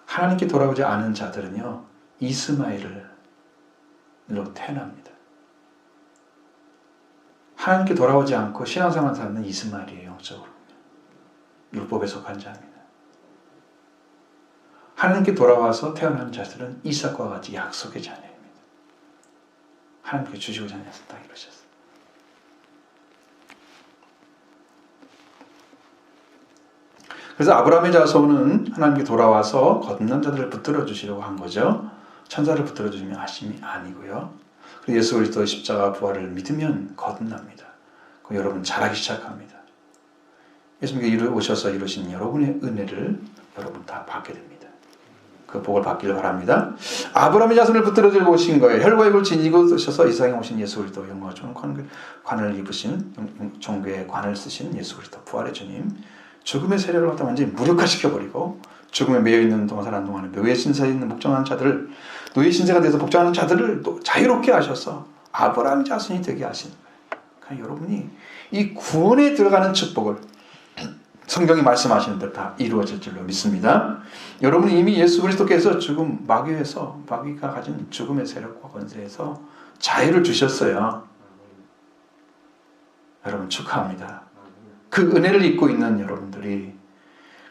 하나님께 돌아오지 않은 자들은요, 이스마엘로 태어납니다. 하나님께 돌아오지 않고 신앙생활 사는 이스마엘이에요, 영적으로. 율법에 속한 자입니다. 하나님께 돌아와서 태어난 자들은 이삭과 같이 약속의 자녀입니다. 하나님께 주시고자 하셨다 이러셨어요. 그래서 아브라함의 자손은 하나님께 돌아와서 거듭난 자들을 붙들어 주시려고 한 거죠. 천사를 붙들어 주시면 하심이 아니고요. 그리고 예수 그리스도 십자가 부활을 믿으면 거듭납니다. 여러분 잘하기 시작합니다. 예수님께 오셔서 이루신 여러분의 은혜를 여러분 다 받게 됩니다. 그 복을 받기를 바랍니다. 아브라함의 자손을 붙들어 들고 오신 거예요. 혈과 육을 지니고 오셔서 이 세상에 오신 예수 그리스도 영광 좋은 관을 입으신 종교의 관을 쓰신 예수 그리스도 부활의 주님, 죽음의 세력을 갖다 완전히 무력화시켜버리고 죽음에 매여있는 동안 사는 동안에 노예 신세에 있는 복종하는 자들을 노예 신세가 돼서 복종하는 자들을 또 자유롭게 하셔서 아브라함 자손이 되게 하시는 거예요. 그러니까 여러분이 이 구원에 들어가는 축복을 성경이 말씀하시는 대로 다 이루어질 줄로 믿습니다. 여러분이 이미 예수 그리스도께서 죽음 마귀가 가진 죽음의 세력과 권세에서 자유를 주셨어요. 여러분 축하합니다. 그 은혜를 입고 있는 여러분들이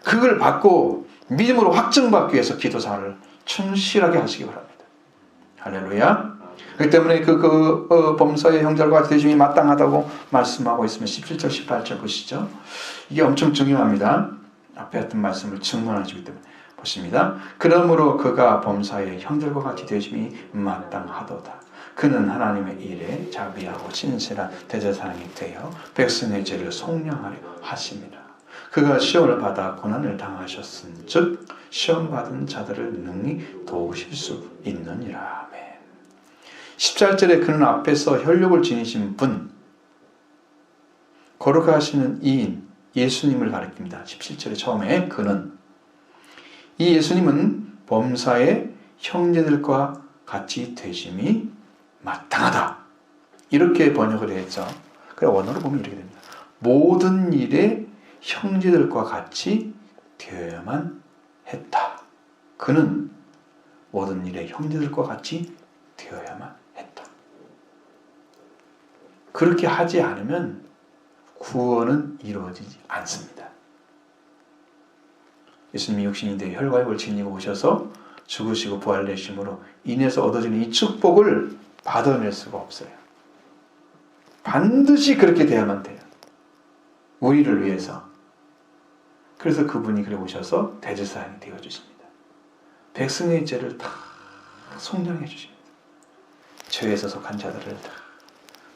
그걸 받고 믿음으로 확증받기 위해서 기도사를 충실하게 하시기 바랍니다. 할렐루야. 그렇기 때문에 범사의 형제들과 대중이 마땅하다고 말씀하고 있으면 17절 18절 보시죠. 이게 엄청 중요합니다. 앞에 했던 말씀을 증언하시기 때문에 보십니다. 그러므로 그가 범사의 형제들과 같이 되심이 마땅하도다. 그는 하나님의 일에 자비하고 신실한 대제사장이 되어 백성의 죄를 속량하려 하심이라. 그가 시험을 받아 고난을 당하셨은즉 시험 받은 자들을 능히 도우실 수 있느니라. 아멘. 14절에 그는 앞에서 혈육을 지니신 분, 거룩하시는 이인 예수님을 가리킵니다. 17절에 처음에 그는, 이 예수님은 범사의 형제들과 같이 되심이 마땅하다. 이렇게 번역을 했죠. 그래 원어로 보면 이렇게 됩니다. 모든 일에 형제들과 같이 되어야만 했다. 그는 모든 일에 형제들과 같이 되어야만 했다. 그렇게 하지 않으면 구원은 이루어지지 않습니다. 예수님이 육신이 되어 혈과 육을 지니고 오셔서 죽으시고 부활되심으로 인해서 얻어지는 이 축복을 받아낼 수가 없어요. 반드시 그렇게 돼야만 돼요. 우리를 위해서. 그래서 그분이 그래 오셔서 대제사장이 되어주십니다. 백성의 죄를 다 속량해 주십니다. 죄에서 속한 자들을 다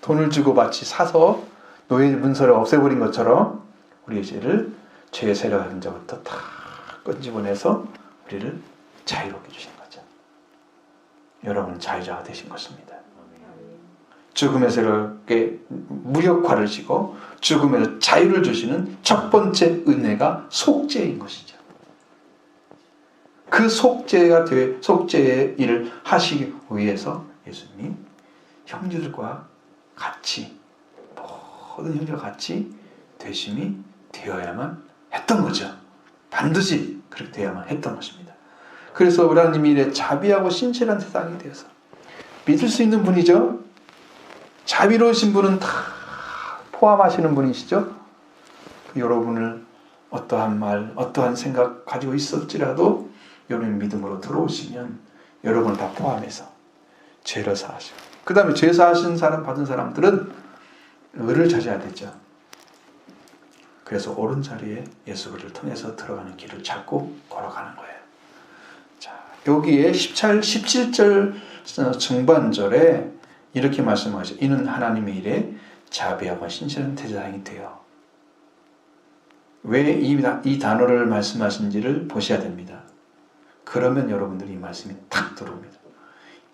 돈을 주고 마치 사서 노예 문서를 없애버린 것처럼 우리의 죄를 죄의 세력의 흔적부터 다 끄집어내서 우리를 자유롭게 주신 거죠. 여러분은 자유자가 되신 것입니다. 죽음의 세력에 무력화를 시고 죽음에서 자유를 주시는 첫 번째 은혜가 속죄인 것이죠. 그 속죄의 일을 하시기 위해서 예수님이 형제들과 같이 모든 형제와 같이 되심이 되어야만 했던 거죠. 반드시 그렇게 되어야만 했던 것입니다. 그래서 하나님이 이래 자비하고 신실한 세상이 되어서 믿을 수 있는 분이죠. 자비로우신 분은 다 포함하시는 분이시죠. 여러분을 어떠한 말, 어떠한 생각 가지고 있었지라도 여러분 믿음으로 들어오시면 여러분을 다 포함해서 죄를 사하시고, 그 다음에 죄 사하신 사람 받은 사람들은 의를 찾아야 되죠. 그래서 옳은 자리에 예수 그리스도를 통해서 들어가는 길을 찾고 걸어가는 거예요. 자, 여기에 17절 중반절에 이렇게 말씀하죠. 이는 하나님의 일에 자비하고 신실한 대제사장이 되어. 왜 이 단어를 말씀하신지를 보셔야 됩니다. 그러면 여러분들이 이 말씀이 탁 들어옵니다.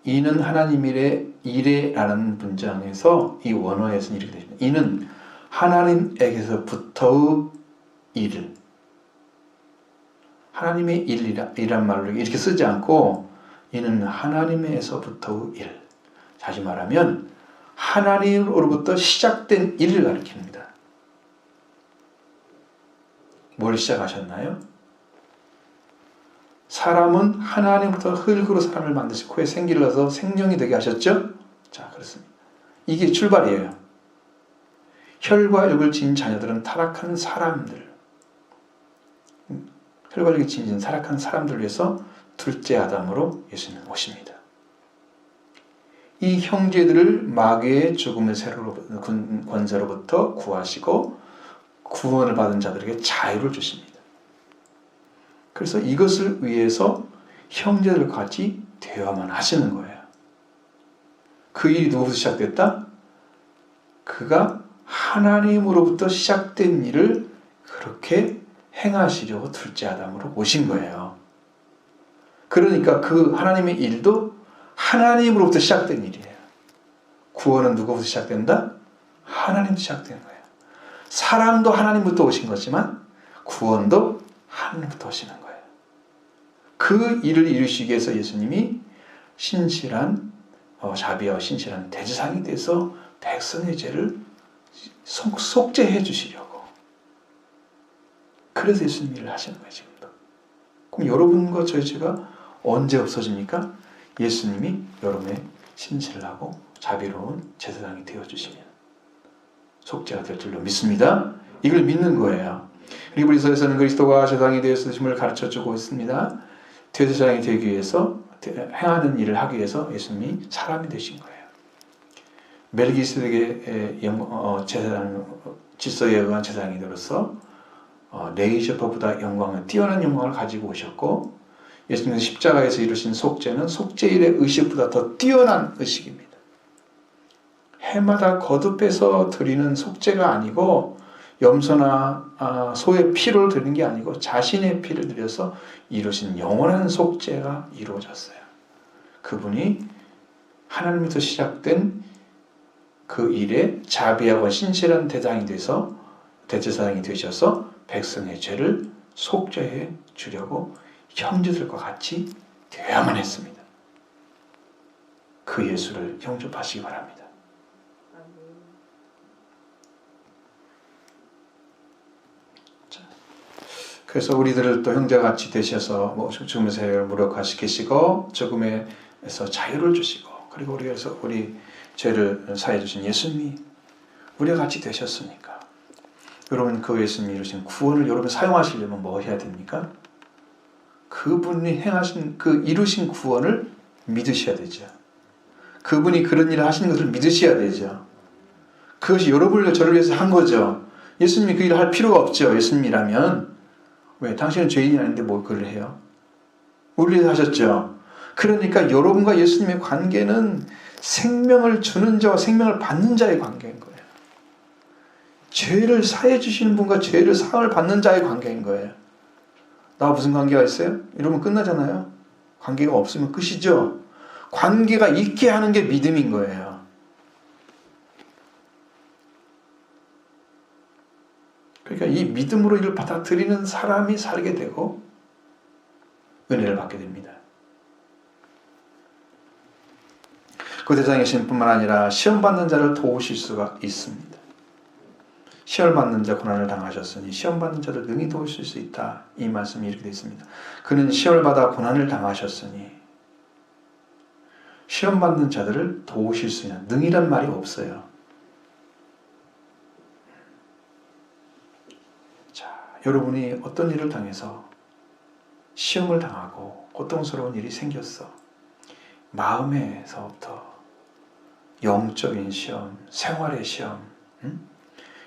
이는 하나님의 일에라는 문장에서 이 원어에서는 이렇게 되십니다. 이는 하나님에게서부터의 일을, 하나님의 일이란 말로 이렇게 쓰지 않고 이는 하나님에서부터의 일, 다시 말하면 하나님으로부터 시작된 일을 가리킵니다. 뭘 시작하셨나요? 사람은 하나님부터 흙으로 사람을 만드시고 코에 생기를 넣어서 생명이 되게 하셨죠? 자, 그렇습니다. 이게 출발이에요. 혈과 육을 지닌 자녀들은 타락한 사람들. 혈관력이 진진 타락한 사람들을 위해서 둘째 아담으로 예수님은 오십니다. 이 형제들을 마귀의 죽음의 권세로부터 구하시고 구원을 받은 자들에게 자유를 주십니다. 그래서 이것을 위해서 형제들과 같이 대화만 하시는 거예요. 그 일이 누구부터 시작됐다? 그가 하나님으로부터 시작된 일을 그렇게 행하시려고 둘째 아담으로 오신 거예요. 그러니까 그 하나님의 일도 하나님으로부터 시작된 일이에요. 구원은 누구부터 시작된다? 하나님부터 시작된 거예요. 사랑도 하나님부터 오신 거지만 구원도 하나님부터 오시는 거예요. 그 일을 이루시기 위해서 예수님이 신실한 자비와 신실한 대제사장이 돼서 백성의 죄를 속죄해 주시려고. 그래서 예수님 일을 하시는 거예요, 지금도. 그럼 여러분과 저희 죄가 언제 없어집니까? 예수님이 여러분의 신실하고 자비로운 제사장이 되어주시면 속죄가 될 줄로 믿습니다. 이걸 믿는 거예요. 히브리서에서는 그리스도가 제사장이 되었음을 가르쳐주고 있습니다. 대제사장이 되기 위해서 행하는 일을 하기 위해서 예수님이 사람이 되신 거예요. 멜기세덱의 제사장 질서에 의한 제사장이 되어서 레위셔파보다 뛰어난 영광을 가지고 오셨고, 예수님은 십자가에서 이루신 속죄는 속죄일의 의식보다 더 뛰어난 의식입니다. 해마다 거듭해서 드리는 속죄가 아니고 염소나 소의 피를 드리는 게 아니고 자신의 피를 드려서 이루신 영원한 속죄가 이루어졌어요. 그분이 하나님부터 시작된 그 일에 자비하고 신실한 대제사장이 되셔서 백성의 죄를 속죄해 주려고 형제들과 같이 대화만 했습니다. 그 예수를 영접하시기 바랍니다. 그래서 우리들을 또 형제같이 되셔서 죽음에서 무력화시키시고 죽음에서 자유를 주시고, 그리고 우리에서 우리 죄를 사해 주신 예수님이 우리와 같이 되셨으니까 여러분 그 예수님이 이루신 구원을 여러분 사용하시려면 뭐 해야 됩니까? 그분이 행하신 그 이루신 구원을 믿으셔야 되죠. 그분이 그런 일을 하시는 것을 믿으셔야 되죠. 그것이 여러분과 저를 위해서 한 거죠. 예수님이 그 일을 할 필요가 없죠. 예수님이라면. 왜? 당신은 죄인이 아닌데 뭘 그를 해요? 우리를 하셨죠. 그러니까 여러분과 예수님의 관계는 생명을 주는 자와 생명을 받는 자의 관계인 거예요. 죄를 사해 주시는 분과 죄를 사함을 받는 자의 관계인 거예요. 나와 무슨 관계가 있어요? 이러면 끝나잖아요. 관계가 없으면 끝이죠. 관계가 있게 하는 게 믿음인 거예요. 그러니까 이 믿음으로 이를 받아들이는 사람이 살게 되고 은혜를 받게 됩니다. 그 대상의 신뿐만 아니라 시험받는 자를 도우실 수가 있습니다. 시험받는 자 고난을 당하셨으니 시험받는 자를 능히 도우실 수 있다. 이 말씀이 이렇게 되어 있습니다. 그는 시험을 받아 고난을 당하셨으니 시험받는 자들을 도우실 수 있는, 능이란 말이 없어요. 여러분이 어떤 일을 당해서 시험을 당하고 고통스러운 일이 생겼어. 마음에서부터 영적인 시험, 생활의 시험,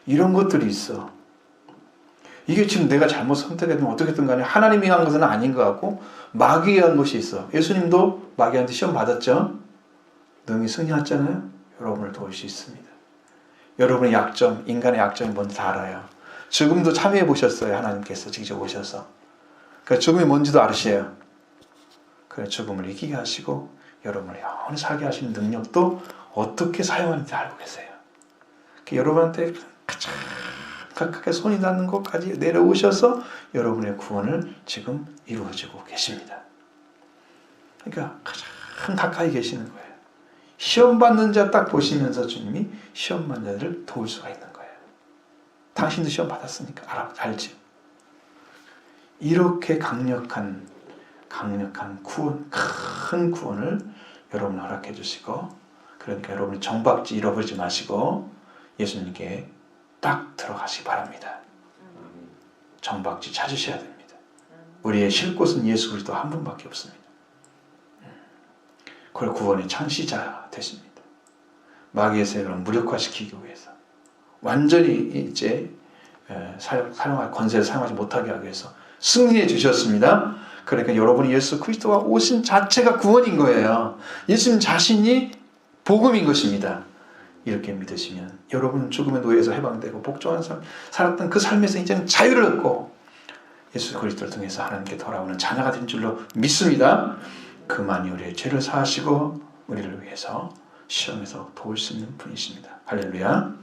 이런 것들이 있어. 이게 지금 내가 잘못 선택했든 어떻게든 간에 하나님이 한 것은 아닌 것 같고 마귀가 한 것이 있어. 예수님도 마귀한테 시험 받았죠. 능히 승리하잖아요. 여러분을 도울 수 있습니다. 여러분의 약점, 인간의 약점이 뭔지 다 알아요. 죽음도 참여해 보셨어요. 하나님께서 직접 오셔서. 그 죽음이 뭔지도 아시에요. 그 죽음을 이기게 하시고 여러분을 영원히 살게 하시는 능력도 어떻게 사용하는지 알고 계세요. 여러분한테 가장 가깝게 손이 닿는 곳까지 내려오셔서 여러분의 구원을 지금 이루어지고 계십니다. 그러니까 가장 가까이 계시는 거예요. 시험 받는 자 딱 보시면서 주님이 시험 받는 자들을 도울 수가 있는 거예요. 당신도 시험 받았으니까 알죠. 이렇게 강력한 구원, 큰 구원을 여러분 허락해 주시고, 그러니까 여러분이 정박지 잃어버리지 마시고 예수님께 딱 들어가시기 바랍니다. 정박지 찾으셔야 됩니다. 우리의 쉴 곳은 예수 그리스도 한 분밖에 없습니다. 그걸 구원의 창시자 되십니다. 마귀의 세력을 무력화시키기 위해서 완전히 이제 사용할 권세를 사용하지 못하게 하기 위해서 승리해 주셨습니다. 그러니까 여러분이 예수 그리스도가 오신 자체가 구원인 거예요. 예수님 자신이 복음인 것입니다. 이렇게 믿으시면 여러분은 죽음의 노예에서 해방되고 복종한 삶 살았던 그 삶에서 이제는 자유를 얻고 예수 그리스도를 통해서 하나님께 돌아오는 자녀가 된 줄로 믿습니다. 그만이 우리의 죄를 사하시고 우리를 위해서 시험에서 도울 수 있는 분이십니다. 할렐루야.